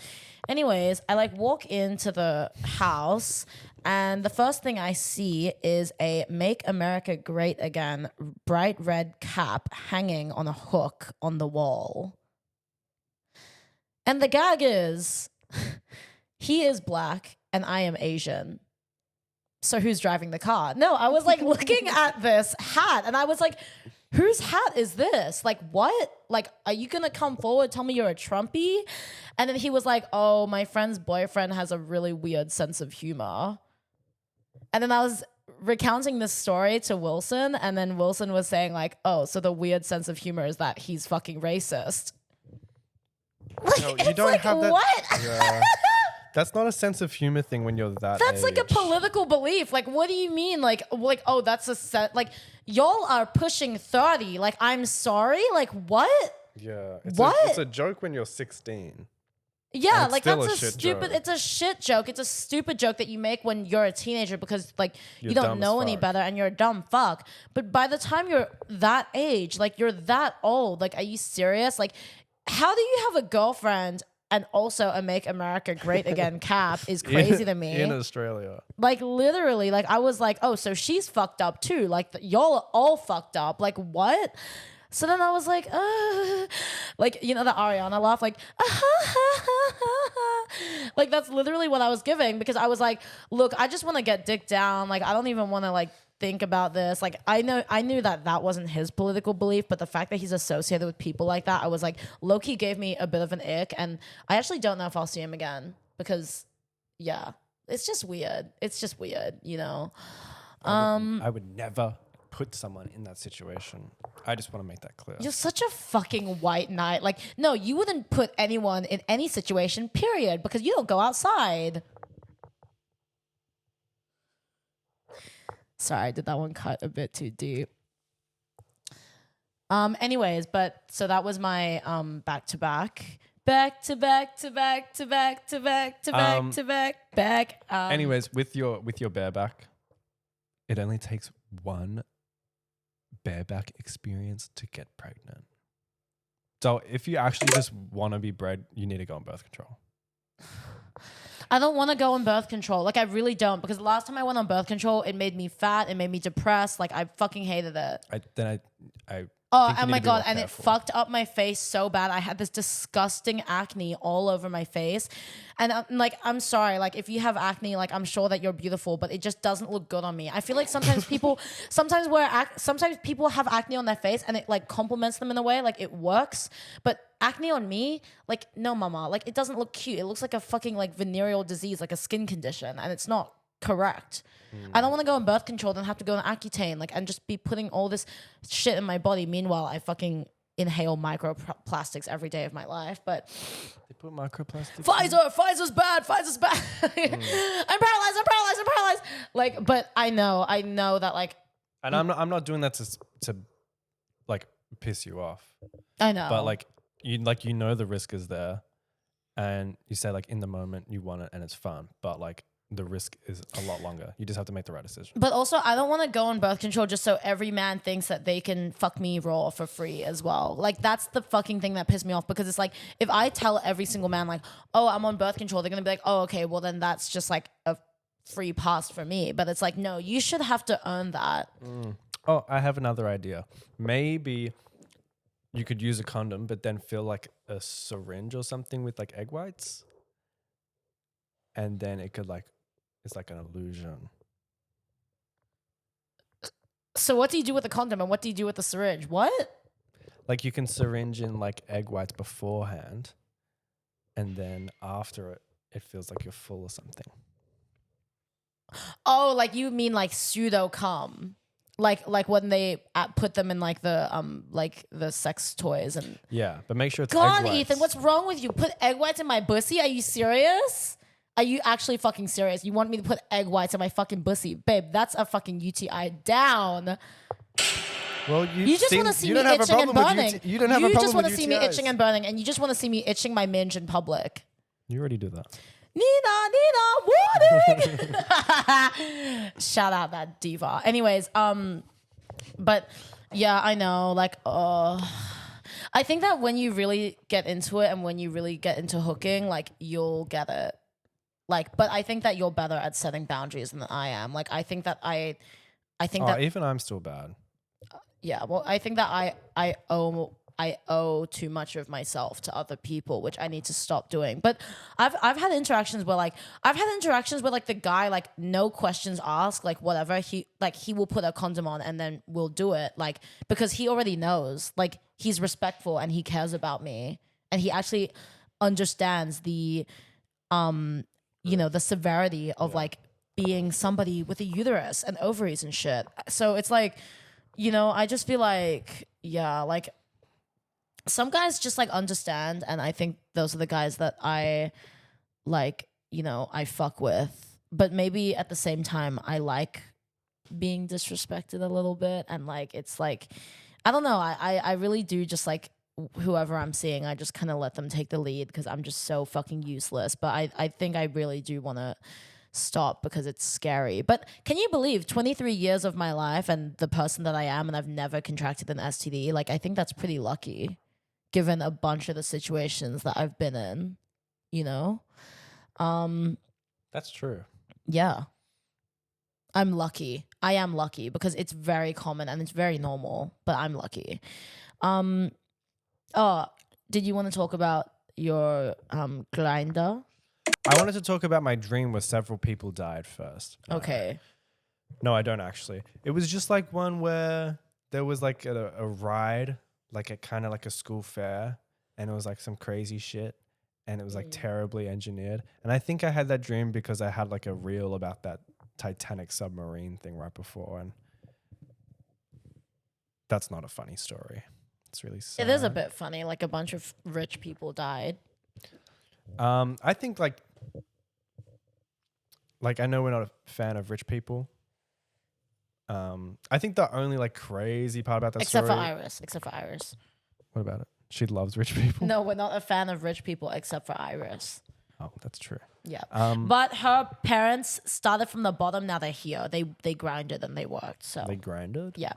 Anyways, I like walk into the house, and the first thing I see is a Make America Great Again bright red cap hanging on a hook on the wall. And the gag is, he is black and I am Asian. So who's driving the car? No, I was like looking at this hat, and I was like, whose hat is this? Like, what? Like, are you going to come forward, tell me you're a Trumpy? And then he was like, oh, my friend's boyfriend has a really weird sense of humor. And then I was recounting this story to Wilson, and then Wilson was saying like, oh, so the weird sense of humor is that he's fucking racist. Like, No, you it's don't like, have that. what? Yeah. That's not a sense of humor thing when you're that That's like a age. political belief. Like, what do you mean? Like, oh, that's a set. Like, y'all are pushing 30. Like, I'm sorry. Like, what? Yeah. What? It's a joke when you're 16. Yeah, it's like still that's a a shit stupid. joke. It's a shit joke. It's a stupid joke that you make when you're a teenager because like You're you dumb don't as know any fuck. better and you're a dumb fuck. But by the time you're that age, like you're that old, like are you serious? Like, how do you have a girlfriend and also a Make America Great Again cap is crazy to me. In Australia. Like literally, like I was like, oh, so she's fucked up too. Like y'all are all fucked up. Like what? So then I was like, like, you know, the Ariana laugh, like, like that's literally what I was giving because I was like, look, I just want to get dick down. Like, I don't even want to like think about this. Like, I knew that wasn't his political belief, but the fact that he's associated with people like that, I was like, low-key gave me a bit of an ick. And I actually don't know if I'll see him again because, yeah, it's just weird. It's just weird, you know? I would never put someone in that situation. I just want to make that clear. You're such a fucking white knight. Like, no, you wouldn't put anyone in any situation, period, because you don't go outside. Sorry, did that one cut a bit too deep? Anyways, but so that was my back to back. Anyways, with your bareback, it only takes one bareback experience to get pregnant. So if you actually just want to be bred, you need to go on birth control. I don't want to go on birth control. Like, I really don't. Because the last time I went on birth control, it made me fat. It made me depressed. Like, I fucking hated it. Oh, think you and need my to be more God. And it careful. fucked up my face so bad. I had this disgusting acne all over my face. And I'm sorry. Like, if you have acne, like, I'm sure that you're beautiful, but it just doesn't look good on me. I feel like sometimes people, sometimes people have acne on their face and it like compliments them in a way, like it works. But acne on me, like, no, mama, like, it doesn't look cute. It looks like a fucking like venereal disease, like a skin condition. And it's not correct. I don't want to go on birth control, then have to go on Accutane, like, and just be putting all this shit in my body. Meanwhile, I fucking inhale microplastics every day of my life. But They put microplastics. Pfizer's bad. Pfizer's bad. I'm paralyzed. Like, but I know that, like, And I'm not doing that to like piss you off. I know. But like you know the risk is there, and you say like in the moment you want it and it's fun, but like the risk is a lot longer. You just have to make the right decision. But also, I don't want to go on birth control just so every man thinks that they can fuck me raw for free as well. Like, that's the fucking thing that pissed me off, because it's like, if I tell every single man, like, oh, I'm on birth control, they're going to be like, oh, okay, well, then that's just like a free pass for me. But it's like, no, you should have to earn that. Oh, I have another idea. Maybe you could use a condom, but then fill like a syringe or something with like egg whites. And then it could like, it's like an illusion. So what do you do with the condom and what do you do with the syringe? What? Like you can syringe in like egg whites beforehand, and then after it feels like you're full or something. Oh, like you mean like pseudo cum. Like when they put them in like the sex toys and Yeah, but make sure it's egg God, whites. Ethan, what's wrong with you? Put egg whites in my pussy? Are you serious? Are you actually fucking serious? You want me to put egg whites in my fucking pussy? Babe, that's a fucking UTI down. Well, You just want to see me itching and burning. You don't have a problem with You just want to see me UTIs. itching and burning, and you just want to see me itching my minge in public. You already do that. Nina, warning! Shout out that diva. Anyways, but yeah, I know, like, I think that when you really get into it and when you really get into hooking, like, you'll get it. Like, but I think that you're better at setting boundaries than I am. Like, I think that I think that Even I'm still bad. yeah, well, I think that I owe too much of myself to other people, which I need to stop doing. But I've had interactions where like the guy, like, no questions asked, like whatever, he will put a condom on and then we'll do it, like, because he already knows, like, he's respectful and he cares about me and he actually understands the the severity of like being somebody with a uterus and ovaries and shit. So it's like, I just feel like, yeah, like, some guys just like understand, and I think those are the guys that I like, I fuck with. But maybe at the same time, I like being disrespected a little bit, and like, it's like, I don't know, I really do just like whoever I'm seeing, I just kind of let them take the lead because I'm just so fucking useless. But I think I really do want to stop because it's scary. But can you believe 23 years of my life and the person that I am, and I've never contracted an STD? Like, I think that's pretty lucky given a bunch of the situations that I've been in, That's true. Yeah. I'm lucky. I am lucky because it's very common and it's very normal, but I'm lucky. Did you want to talk about your grinder? I wanted to talk about my dream where several people died first. Okay. No, I don't actually. It was just like one where there was like a ride, like a kind of like a school fair, and it was like some crazy shit, and it was like terribly engineered. And I think I had that dream because I had like a reel about that Titanic submarine thing right before, and that's not a funny story. It's really sad. It is a bit funny. Like, a bunch of rich people died. I think like I know we're not a fan of rich people. I think the only like crazy part about that Except story. Except for Iris. What about it? She loves rich people. No, we're not a fan of rich people except for Iris. Oh, that's true. Yeah. But her parents started from the bottom. Now they're here. They grinded and they worked. So They grinded. yeah.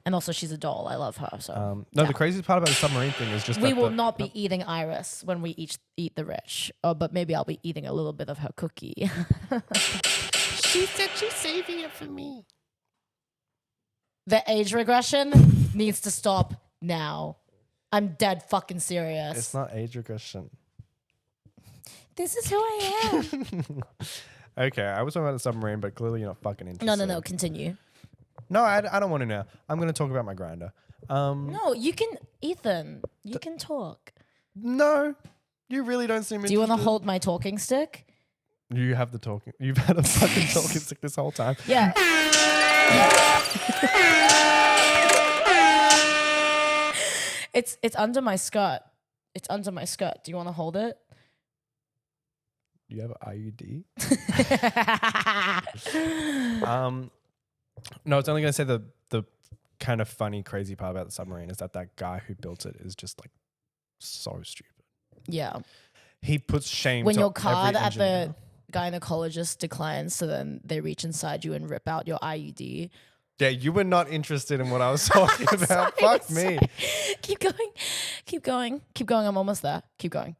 And also, she's a doll. I love her. So No, yeah. the craziest part about the submarine thing is just we that will not be eating Iris when we eat the rich. But maybe I'll be eating a little bit of her cookie. She said she's saving it for me. The age regression needs to stop now. I'm dead fucking serious. It's not age regression. This is who I am. Okay, I was talking about the submarine, but clearly you're not fucking interested. No. Continue. No, I don't want to know. I'm going to talk about my grinder. No, you can, Ethan. You can talk. No, you really don't seem interested. Do you want to hold my talking stick? You have the talking. You've had a fucking talking stick this whole time. Yeah. It's under my skirt. It's under my skirt. Do you want to hold it? You have an IUD? No, it's only going to say the kind of funny, crazy part about the submarine is that guy who built it is just like so stupid. Yeah. He puts shame When to your card every at the engineer. gynecologist declines, so then they reach inside you and rip out your IUD. Yeah, you were not interested in what I was talking about. Sorry, Fuck me. Keep going. Keep going. Keep going. I'm almost there. Keep going.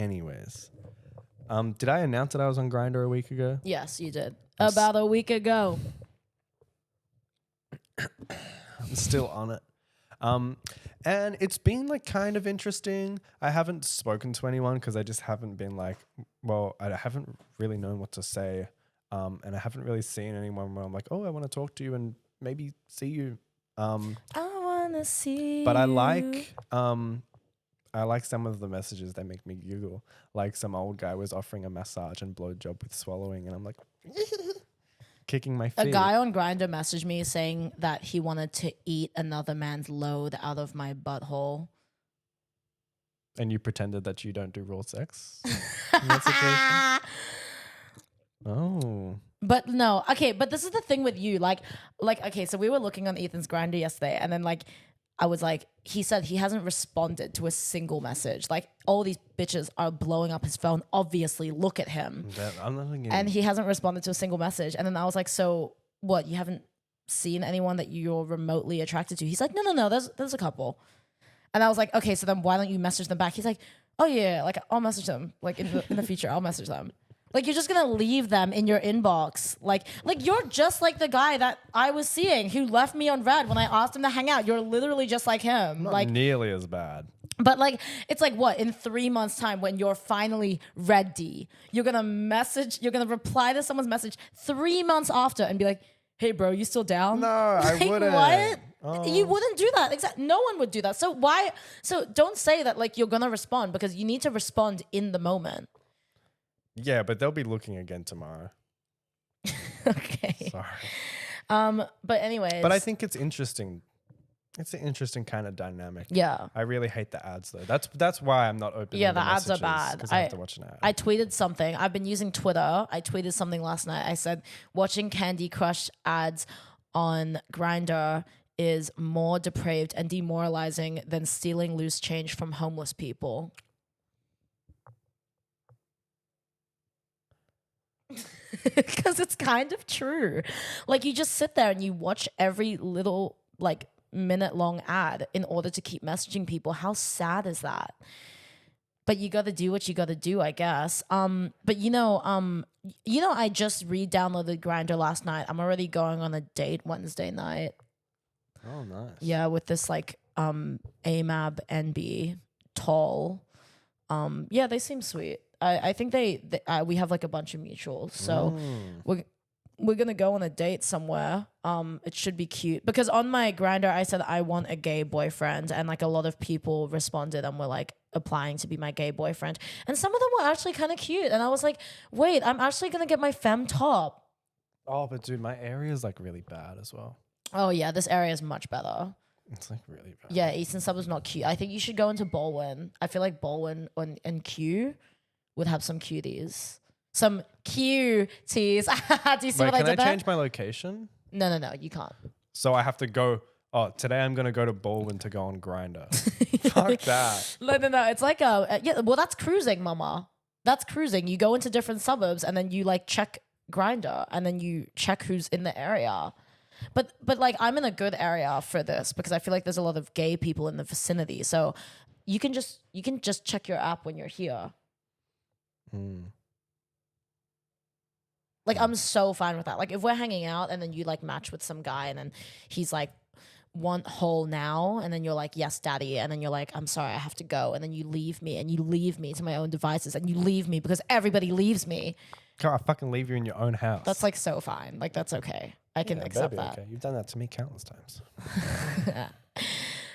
Anyways, did I announce that I was on Grindr a week ago? Yes, you did. About a week ago. I'm still on it. And it's been like kind of interesting. I haven't spoken to anyone because I just haven't been like, well, I haven't really known what to say. And I haven't really seen anyone where I'm like, oh, I want to talk to you and maybe see you. I want to see But you. I like some of the messages that make me giggle. Like some old guy was offering a massage and blowjob with swallowing, and I'm like, kicking my feet. A guy on Grindr messaged me saying that he wanted to eat another man's load out of my butthole. And you pretended that you don't do raw sex in that situation? Oh. But no, okay, but this is the thing with you. Like, okay, so we were looking on Ethan's Grindr yesterday, and then like, I was like, he said he hasn't responded to a single message. Like, all these bitches are blowing up his phone. Obviously, look at him. I'm not thinking. And he hasn't responded to a single message. And then I was like, so what? You haven't seen anyone that you're remotely attracted to? He's like, no, there's a couple. And I was like, okay, so then why don't you message them back? He's like, oh yeah, like I'll message them. Like in the future, I'll message them. Like you're just gonna leave them in your inbox. Like you're just like the guy that I was seeing who left me on red when I asked him to hang out. You're literally just like him. Not like nearly as bad. But like, it's like what, in 3 months time when you're finally ready, you're going to reply to someone's message 3 months after and be like, hey bro, you still down? No, I wouldn't. What? Oh. You wouldn't do that. No one would do that. So don't say that like you're going to respond, because you need to respond in the moment. Yeah, but they'll be looking again tomorrow. Okay. Sorry. But anyways. But I think it's interesting. It's an interesting kind of dynamic. Yeah. I really hate the ads though. That's why I'm not opening. Yeah, the ads are messages, bad. 'cause I have to watch an ad. I tweeted something. I've been using Twitter. I tweeted something last night. I said watching Candy Crush ads on Grindr is more depraved and demoralizing than stealing loose change from homeless people. Because it's kind of true. Like you just sit there and you watch every little like minute-long ad in order to keep messaging people. How sad is that? But you got to do what you got to do, I guess. But I just re-downloaded Grindr last night. I'm already going on a date Wednesday night. Oh, nice. Yeah, with this like AMAB NB tall. Yeah, they seem sweet. I think we have like a bunch of mutuals, so we're gonna go on a date somewhere. It should be cute, because on my Grindr I said I want a gay boyfriend, and like a lot of people responded and were like applying to be my gay boyfriend, and some of them were actually kind of cute, and I was like, wait, I'm actually gonna get my femme top. Oh, but dude, my area is like really bad as well. Oh yeah, this area is much better. It's like really bad. Yeah, Eastern Sub is not cute. I think you should go into Baldwin. I feel like Baldwin and Q would have some cuties. Some cuties. Do you see Wait, what I did can I there? change my location? No, you can't. So I have to go. Oh, today I'm gonna go to Baldwin to go on Grindr. Fuck that. No. It's like yeah. Well, that's cruising, mama. That's cruising. You go into different suburbs and then you like check Grindr and then you check who's in the area. But like I'm in a good area for this because I feel like there's a lot of gay people in the vicinity. So you can just check your app when you're here. Like, I'm so fine with that. Like, if we're hanging out and then you like match with some guy and then he's like, want hole now, and then you're like, yes, daddy, and then you're like, I'm sorry, I have to go, and then you leave me to my own devices, and you leave me because everybody leaves me. Can't I fucking leave you in your own house? That's like so fine. Like, that's okay. I can accept baby, that. okay. You've done that to me countless times.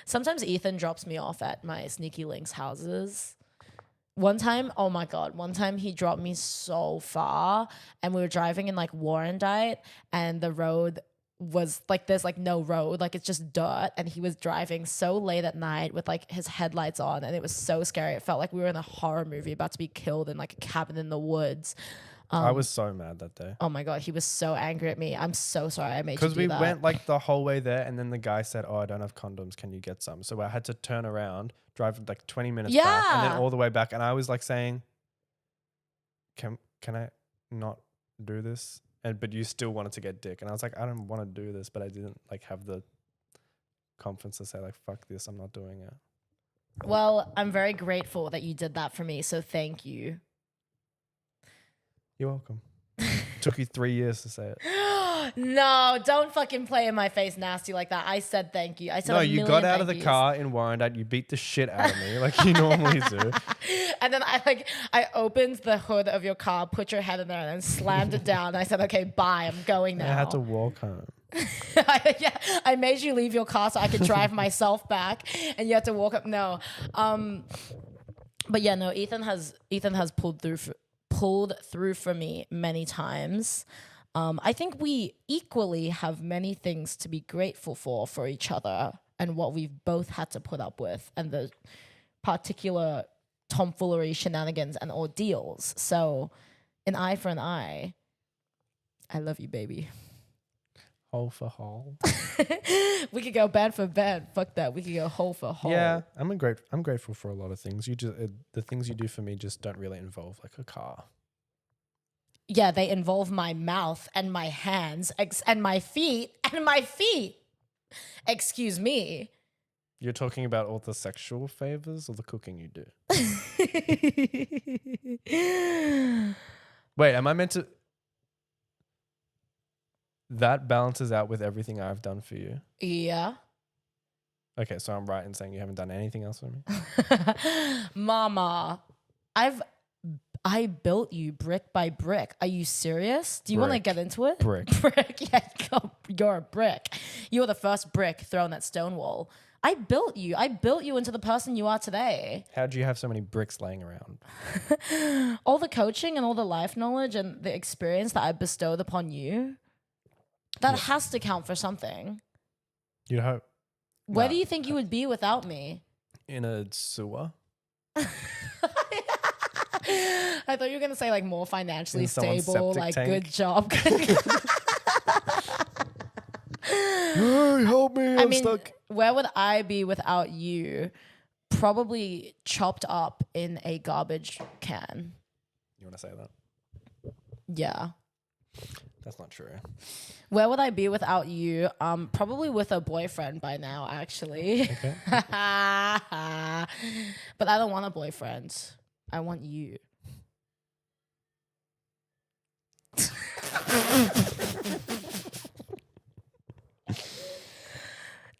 Sometimes Ethan drops me off at my sneaky links houses. One time, oh my God, he dropped me so far, and we were driving in like Warrandyte, and the road was like, there's like no road, like it's just dirt, and he was driving so late at night with like his headlights on, and it was so scary. It felt like we were in a horror movie about to be killed in like a cabin in the woods. I was so mad that day. Oh my God, he was so angry at me. I'm so sorry I made you do that. Because we went like the whole way there, and then the guy said, oh, I don't have condoms, can you get some? So I had to turn around, drive like 20 minutes back, and then all the way back, and I was like saying, can I not do this? But you still wanted to get dick. And I was like, I don't want to do this, but I didn't like have the confidence to say like, fuck this, I'm not doing it. Well, I'm very grateful that you did that for me, so thank you. You're welcome. Took you 3 years to say it. No, don't fucking play in my face nasty like that. I said thank you. I said no, a you million got out of the thank yous. car in Warrandyte, you beat the shit out of me like you normally do. And then I opened the hood of your car, put your head in there, and then slammed it down. And I said, okay, bye, I'm going now. I had to walk home. I made you leave your car so I could drive myself back, and you had to walk up. No, but yeah, no. Ethan has pulled through for me many times. I think we equally have many things to be grateful for each other, and what we've both had to put up with, and the particular tomfoolery, shenanigans, and ordeals. So, an eye for an eye. I love you, baby. Hole for hole. We could go bed for bed. Fuck that. We could go hole for hole. Yeah, I'm grateful for a lot of things. You just the things you do for me just don't really involve like a car. Yeah, they involve my mouth and my hands and my feet and my feet. Excuse me. You're talking about all the sexual favors or the cooking you do? Wait, am I meant to? That balances out with everything I've done for you. Yeah. Okay, so I'm right in saying you haven't done anything else for me? Mama, I built you brick by brick. Are you serious? Do you want to get into it? Brick. Yeah, you're a brick. You were the first brick thrown at Stonewall. I built you. I built you into the person you are today. How do you have so many bricks laying around? All the coaching and all the life knowledge and the experience that I bestowed upon you, that has to count for something. You'd hope. Where do you think you would be without me? In a sewer? I thought you were going to say like more financially In someone's stable, septic like tank. good job. Hey, help me, I'm stuck. Where would I be without you? Probably chopped up in a garbage can. You want to say that? Yeah. That's not true. Where would I be without you? Probably with a boyfriend by now, actually. Okay. But I don't want a boyfriend. I want you.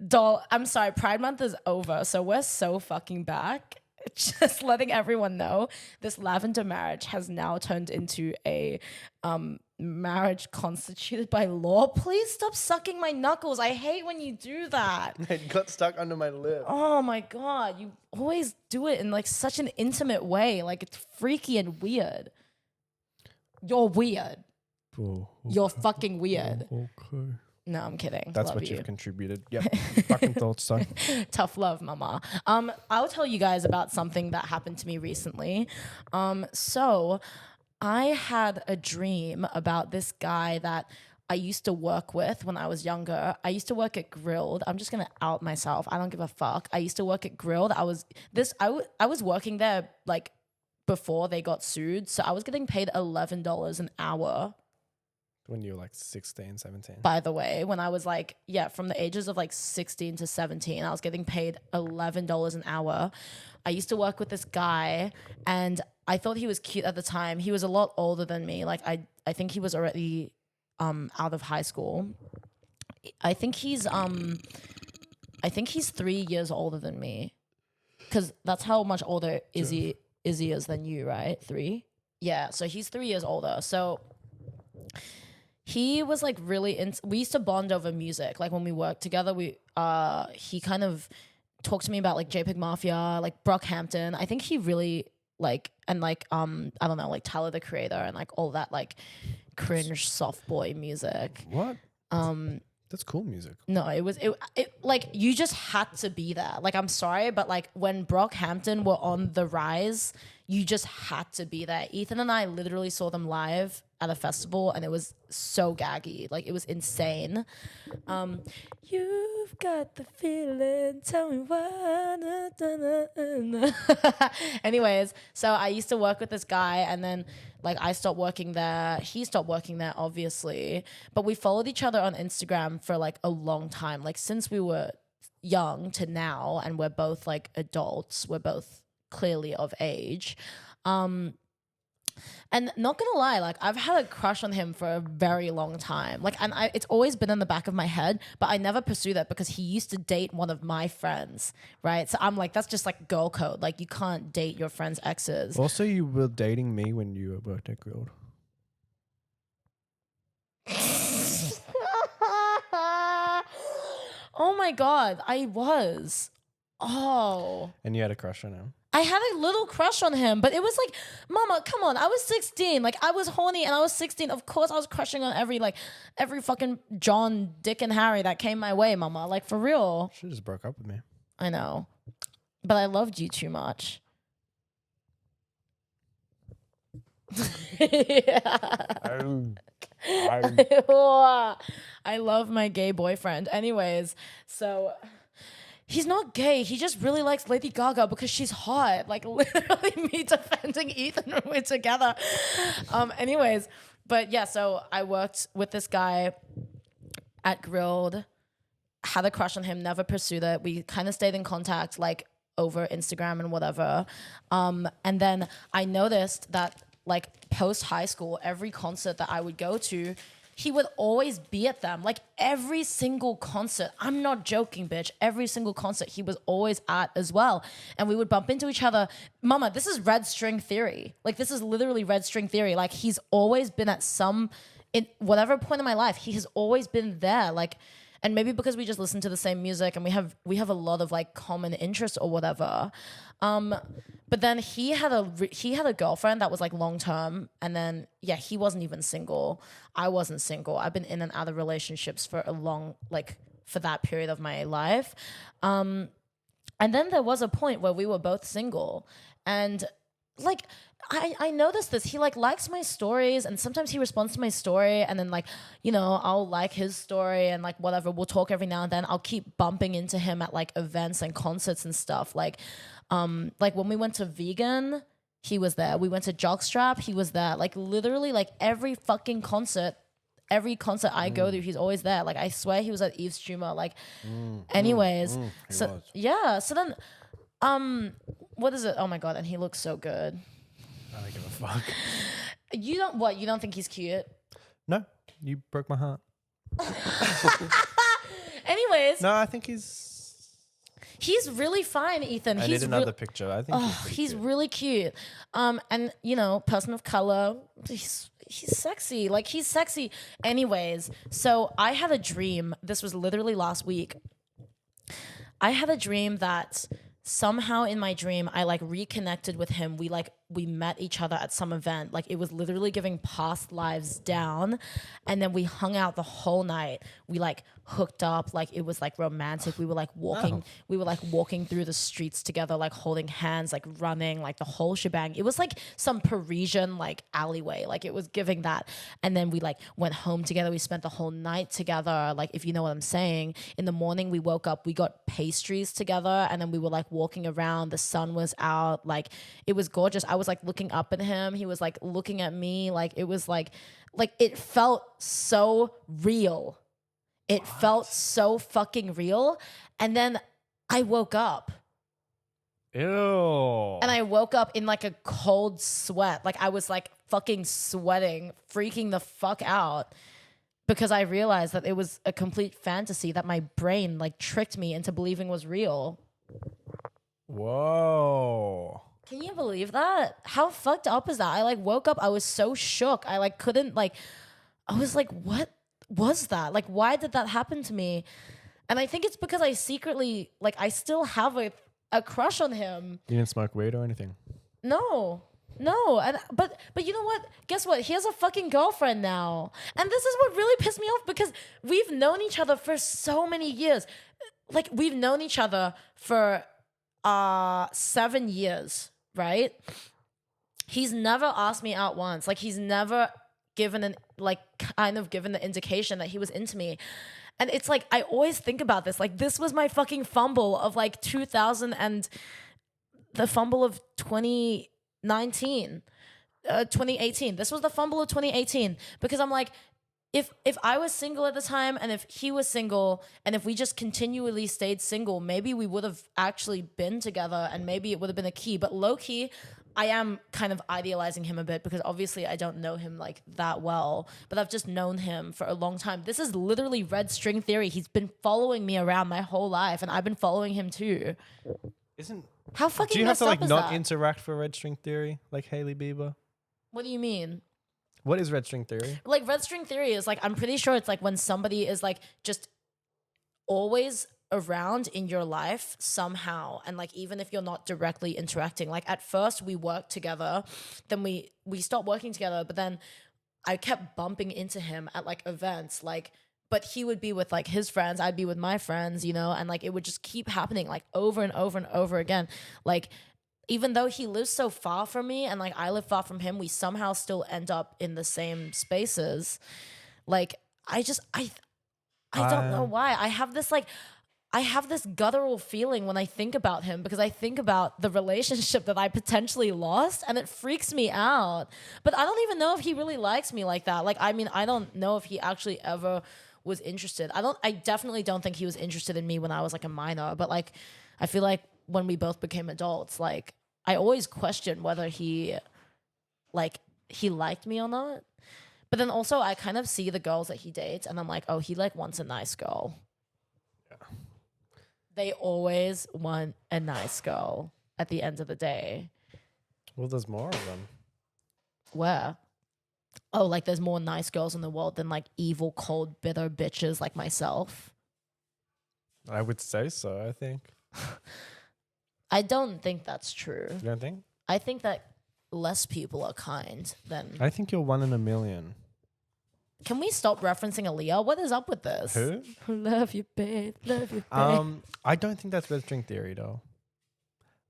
Doll, I'm sorry, Pride Month is over, so we're so fucking back. Just letting everyone know, this lavender marriage has now turned into a marriage constituted by law. Please stop sucking my knuckles. I hate when you do that. It got stuck under my lip. Oh my God, you always do it in like such an intimate way. Like it's freaky and weird. You're weird. Oh, okay. You're fucking weird. Okay. No, I'm kidding. That's Love what you. you've contributed. Yep. Fucking thought so. Tough love, mama. I'll tell you guys about something that happened to me recently. So I had a dream about this guy that I used to work with when I was younger. I used to work at Grilled. I'm just gonna out myself. I don't give a fuck. I used to work at Grilled. I was working there like before they got sued. So I was getting paid $11 an hour. When you were like 16, 17. By the way, when I was like, from the ages of like 16 to 17, I was getting paid $11 an hour. I used to work with this guy, and I thought he was cute at the time. He was a lot older than me. Like I think he was already out of high school. I think he's 3 years older than me. Cause that's how much older Izzy is than you, right? 3? Yeah. So he's 3 years older. So he was like really we used to bond over music. Like when we worked together, he kind of talked to me about like JPEG Mafia, like Brockhampton. I think he really like, and like I don't know, like Tyler the Creator and like all that like cringe soft boy music. What? That's cool music. No, it like you just had to be there. Like I'm sorry, but like when Brockhampton were on the rise, you just had to be there. Ethan and I literally saw them live at a festival and it was so gaggy. Like it was insane. You've got the feeling, tell me why. Anyways, so I used to work with this guy and then like I stopped working there. He stopped working there, obviously. But we followed each other on Instagram for like a long time. Like since we were young to now, and we're both like adults. We're both clearly of age. And not gonna lie, like I've had a crush on him for a very long time. Like, and it's always been in the back of my head, but I never pursued that because he used to date one of my friends, right? So I'm like, that's just like girl code. Like you can't date your friend's exes. Also, you were dating me when you worked at Grilled. Oh my God, I was. Oh. And you had a crush on him. I had a little crush on him, but it was like, mama, come on. I was 16. Like I was horny and I was 16. Of course I was crushing on every fucking John, Dick, and Harry that came my way, mama. Like for real. She just broke up with me. I know. But I loved you too much. I love my gay boyfriend. Anyways, so he's not gay. He just really likes Lady Gaga because she's hot. Like literally me defending Ethan when we're together. Anyways, but yeah, so I worked with this guy at Grilled, had a crush on him, never pursued it. We kind of stayed in contact like over Instagram and whatever. And then I noticed that like post high school, every concert that I would go to, he would always be at them. Like every single concert. I'm not joking, bitch. Every single concert he was always at as well. And we would bump into each other. Mama, this is red string theory. Like this is literally red string theory. Like he's always been at in whatever point in my life, he has always been there. Like, and maybe because we just listen to the same music and we have a lot of like common interests or whatever. But then he had a girlfriend that was like long term, and then yeah, he wasn't even single. I wasn't single. I've been in and out of relationships for for that period of my life. And then there was a point where we were both single, and like I noticed this. He like likes my stories, and sometimes he responds to my story, and then like, you know, I'll like his story and like whatever. We'll talk every now and then. I'll keep bumping into him at like events and concerts and stuff. Like when we went to Vegan, he was there. We went to Jockstrap, he was there. Like literally like every fucking concert. Every concert I go to, he's always there. Like I swear he was at Eve's Tumor. Like anyways. Yeah. So then what is it? Oh my God, and he looks so good. I don't give a fuck. You don't think he's cute? No, you broke my heart. Anyways. No, I think he's really fine, Ethan. I need another picture. I think he's really cute. And you know, person of color, he's sexy. Like he's sexy. Anyways, so I had a dream. This was literally last week. I had a dream that somehow in my dream I like reconnected with him. We met each other at some event. Like it was literally giving past lives down, and then we hung out the whole night. We like hooked up. Like it was like romantic. We were like walking through the streets together, like holding hands, like running, like the whole shebang. It was like some Parisian like alleyway. Like it was giving that. And then we like went home together. We spent the whole night together. Like if you know what I'm saying. In the morning we woke up, we got pastries together, and then we were like walking around. The sun was out. Like it was gorgeous. I was like looking up at him. He was like looking at me. Like it was like it felt so real. It felt so fucking real. And then I woke up Ew. And I woke up in like a cold sweat. Like I was like fucking sweating, freaking the fuck out because I realized that it was a complete fantasy that my brain like tricked me into believing was real. Whoa. Can you believe that? How fucked up is that? I like woke up, I was so shook. I like couldn't like, I was like, what was that? Like, why did that happen to me? And I think it's because I secretly, like, I still have a crush on him. You didn't smoke weed or anything? No. And but you know what? Guess what? He has a fucking girlfriend now. And this is what really pissed me off because we've known each other for so many years. Like we've known each other for 7 years, right? He's never asked me out once. Like he's never given given the indication that he was into me. And it's like, I always think about this. Like, this was my fucking fumble of like 2000 and the fumble of 2019, 2018. This was the fumble of 2018 because I'm like, if I was single at the time and if he was single and if we just continually stayed single, maybe we would have actually been together and maybe it would have been a key. But low key, I am kind of idealizing him a bit because obviously I don't know him like that well, but I've just known him for a long time. This is literally red string theory. He's been following me around my whole life and I've been following him too. How fucking Do you have messed to up like is not that? interact for red string theory like Hailey Bieber? What do you mean? What is red string theory? Like red string theory is like, I'm pretty sure it's like when somebody is like just always around in your life somehow, and like even if you're not directly interacting, like at first we worked together, then we stopped working together, but then I kept bumping into him at like events, like, but he would be with like his friends, I'd be with my friends, you know, and like it would just keep happening like over and over and over again. Like even though he lives so far from me and like I live far from him, we somehow still end up in the same spaces. Like I don't know why. I have this guttural feeling when I think about him because I think about the relationship that I potentially lost and it freaks me out. But I don't even know if he really likes me like that. Like, I mean, I don't know if he actually ever was interested. I definitely don't think he was interested in me when I was like a minor, but like, I feel like when we both became adults, like I always questioned whether he liked me or not. But then also I kind of see the girls that he dates and I'm like, oh, he like wants a nice girl. They always want a nice girl at the end of the day. Well, there's more of them. Where? Oh, like there's more nice girls in the world than like evil, cold, bitter bitches like myself. I would say so, I think. I don't think that's true. You don't think? I think that less people are kind than... I think you're 1 in a million. Can we stop referencing Aaliyah? What is up with this? Who? Love you, babe. Love you, babe. I don't think that's red string theory, though.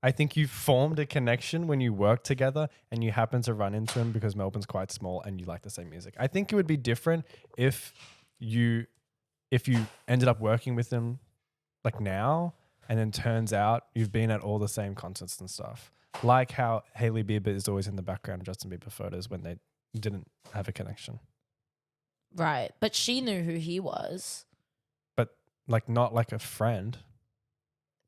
I think you formed a connection when you work together and you happen to run into him because Melbourne's quite small and you like the same music. I think it would be different if you ended up working with him like now and then turns out you've been at all the same concerts and stuff. Like how Hailey Bieber is always in the background of Justin Bieber photos when they didn't have a connection. Right. But she knew who he was. But like not like a friend.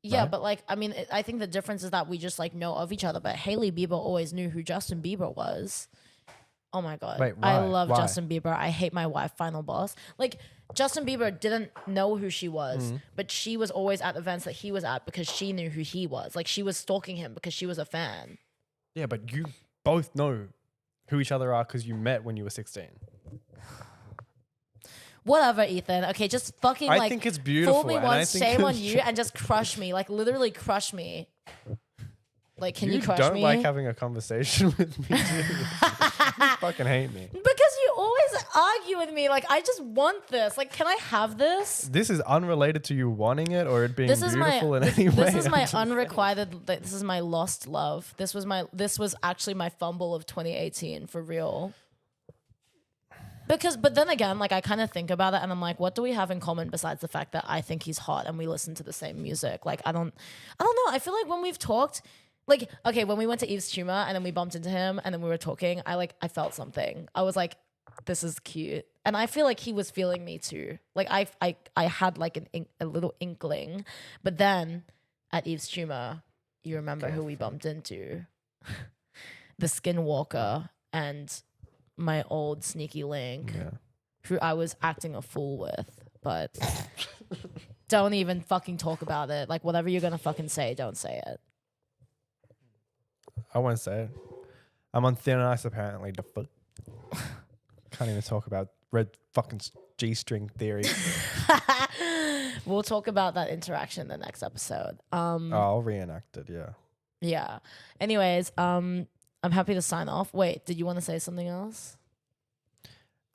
Yeah, right? but like, I mean, I think the difference is that we just like know of each other. But Hailey Bieber always knew who Justin Bieber was. Oh my God. Wait, I why? love Why? Justin Bieber. I hate my wife, final boss. Like, Justin Bieber didn't know who she was, but she was always at events that he was at because she knew who he was. Like, she was stalking him because she was a fan. Yeah, but you both know who each other are because you met when you were 16. Whatever, Ethan. Okay, just fucking I like think it's beautiful. fool me and I once, think shame on it's- you, and just crush me. Like literally crush me. Like, can you crush don't me? like having a conversation with me, do you? You fucking hate me. Because you always argue with me. Like, I just want this. Like, can I have this? This is unrelated to you wanting it or it being This is my beautiful in any way. this is my I'm just- unrequited. This is my lost love. This was actually my fumble of 2018 for real. But then again, like I kind of think about it and I'm like, what do we have in common besides the fact that I think he's hot and we listen to the same music? Like, I don't know. I feel like when we've talked, like, okay, when we went to Eve's Tumor and then we bumped into him and then we were talking, I felt something. I was like, this is cute. And I feel like he was feeling me too. Like I had like a little inkling, but then at Eve's Tumor, you remember who we bumped into. The skinwalker and my old sneaky link, who I was acting a fool with, but don't even fucking talk about it. Like, whatever you're gonna fucking say, don't say it. I won't say it. I'm on thin ice apparently. The fuck. Can't even talk about red fucking G-string theory. We'll talk about that interaction in the next episode. I'll reenact it. Yeah. Yeah. Anyways, I'm happy to sign off. Wait, did you want to say something else?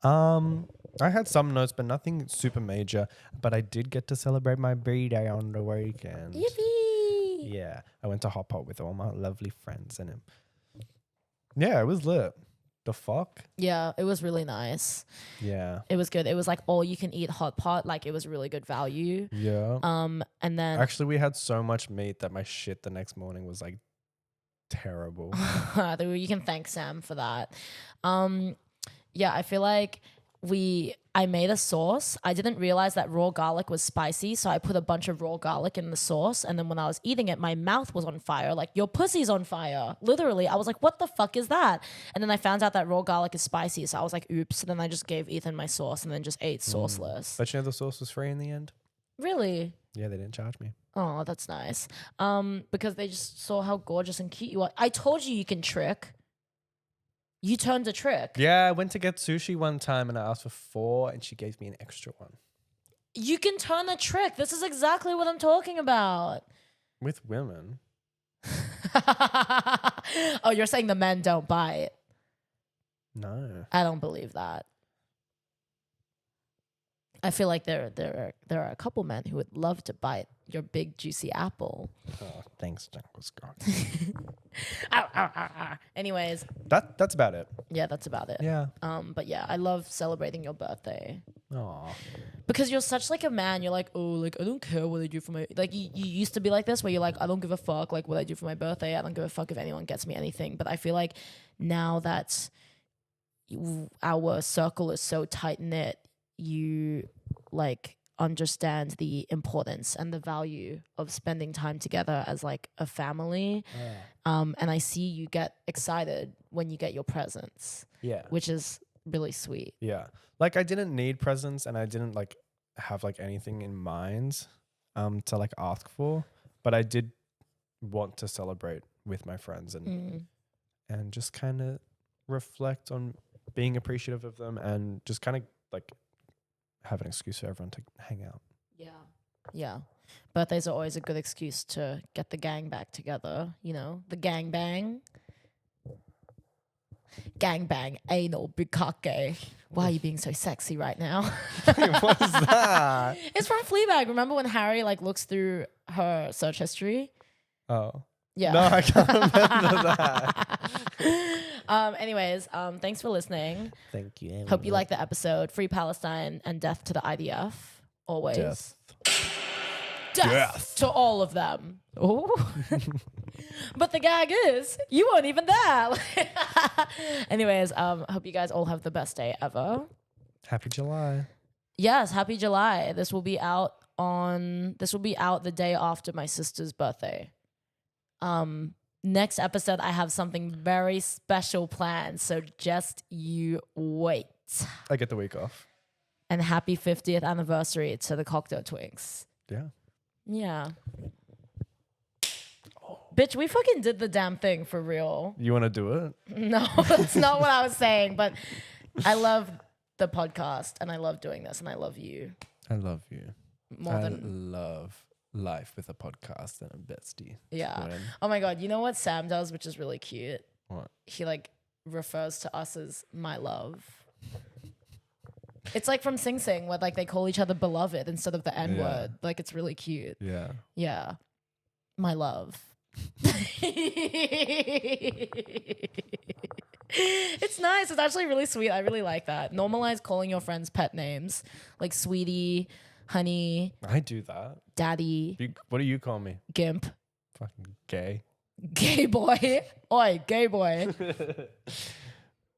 I had some notes, but nothing super major. But I did get to celebrate my birthday on the weekend. Yippee! Yeah, I went to Hot Pot with all my lovely friends and yeah, it was lit. The fuck? Yeah, it was really nice. Yeah. It was good. It was like all you can eat hot pot. Like, it was really good value. Yeah. And then Actually, we had so much meat that my shit the next morning was like terrible. you can thank Sam for that. Yeah, I feel like I made a sauce. I didn't realize that raw garlic was spicy, so I put a bunch of raw garlic in the sauce, and then when I was eating it, my mouth was on fire. Like, your pussy's on fire. Literally. I was like, what the fuck is that? And then I found out that raw garlic is spicy, so I was like, oops. And then I just gave Ethan my sauce and then just ate sauceless. But you know the sauce was free in the end? Really? Yeah, they didn't charge me. Oh, that's nice. Because they just saw how gorgeous and cute you are. I told you can trick. You turned a trick. Yeah, I went to get sushi one time and I asked for 4 and she gave me an extra one. You can turn a trick. This is exactly what I'm talking about. With women. Oh, you're saying the men don't bite. No. I don't believe that. I feel like there are a couple men who would love to bite your big juicy apple. Oh, thanks, Jungle Scott. Ow, ow, ow, ow. Anyways, That's about it. yeah, that's about it. Yeah. But yeah, I love celebrating your birthday. Aw. Because you're such like a man. You're like, oh, like I don't care what I do for my like. You used to be like this, where you're like, I don't give a fuck like what I do for my birthday. I don't give a fuck if anyone gets me anything. But I feel like now that our circle is so tight knit, you like understand the importance and the value of spending time together as like a family. And I see you get excited when you get your presents. Yeah. Which is really sweet. Yeah. Like I didn't need presents and I didn't like have like anything in mind to like ask for, but I did want to celebrate with my friends and just kind of reflect on being appreciative of them and just kind of like have an excuse for everyone to hang out. Yeah. Yeah. Birthdays are always a good excuse to get the gang back together, you know, the gang bang. Gang bang, anal bukkake. Why are you being so sexy right now? What is that? It's from Fleabag. Remember when Harry like looks through her search history? Oh. Yeah. No, I can't remember that. Anyways, thanks for listening. Thank you. Hope you like the episode. Free Palestine and death to the IDF. Always. Death to all of them. Oh. But the gag is, you weren't even there. Anyways, hope you guys all have the best day ever. Happy July. Yes, happy July. This will be out the day after my sister's birthday. Next episode, I have something very special planned, so just you wait. I get the week off. And happy 50th anniversary to the Cocteau Twinks. Yeah. Yeah. Bitch, we fucking did the damn thing for real. You want to do it? No, that's not what I was saying, but I love the podcast and I love doing this and I love you. I love you. I love life with a podcast and a bestie. Yeah. When? Oh my God. You know what Sam does, which is really cute? What? He like refers to us as my love. It's like from Sing Sing where like they call each other beloved instead of the N word. Like it's really cute. Yeah. Yeah. My love. It's nice. It's actually really sweet. I really like that. Normalize calling your friends pet names like sweetie, honey. I do that. Daddy. What do you call me? Gimp. Fucking gay. Gay boy. Oi, gay boy.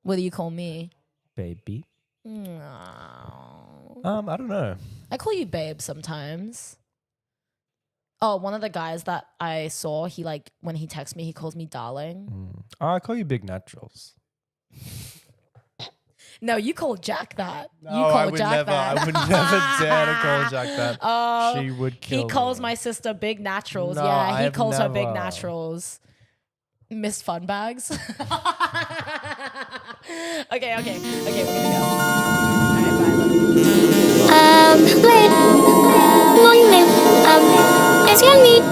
What do you call me? Baby. No. I don't know. I call you babe sometimes. Oh, one of the guys that I saw, he like when he texts me, he calls me darling. Oh, I call you big naturals. No, you call Jack that. No, you call I would Jack never. that. I would never dare to call Jack that. Oh, She would kill he calls me. my sister big naturals. No, Yeah, he I've calls her big never. naturals. Miss Fun Bags. Okay, we're gonna go. All right, bye. Love you. Wait, morning, it's gonna meet.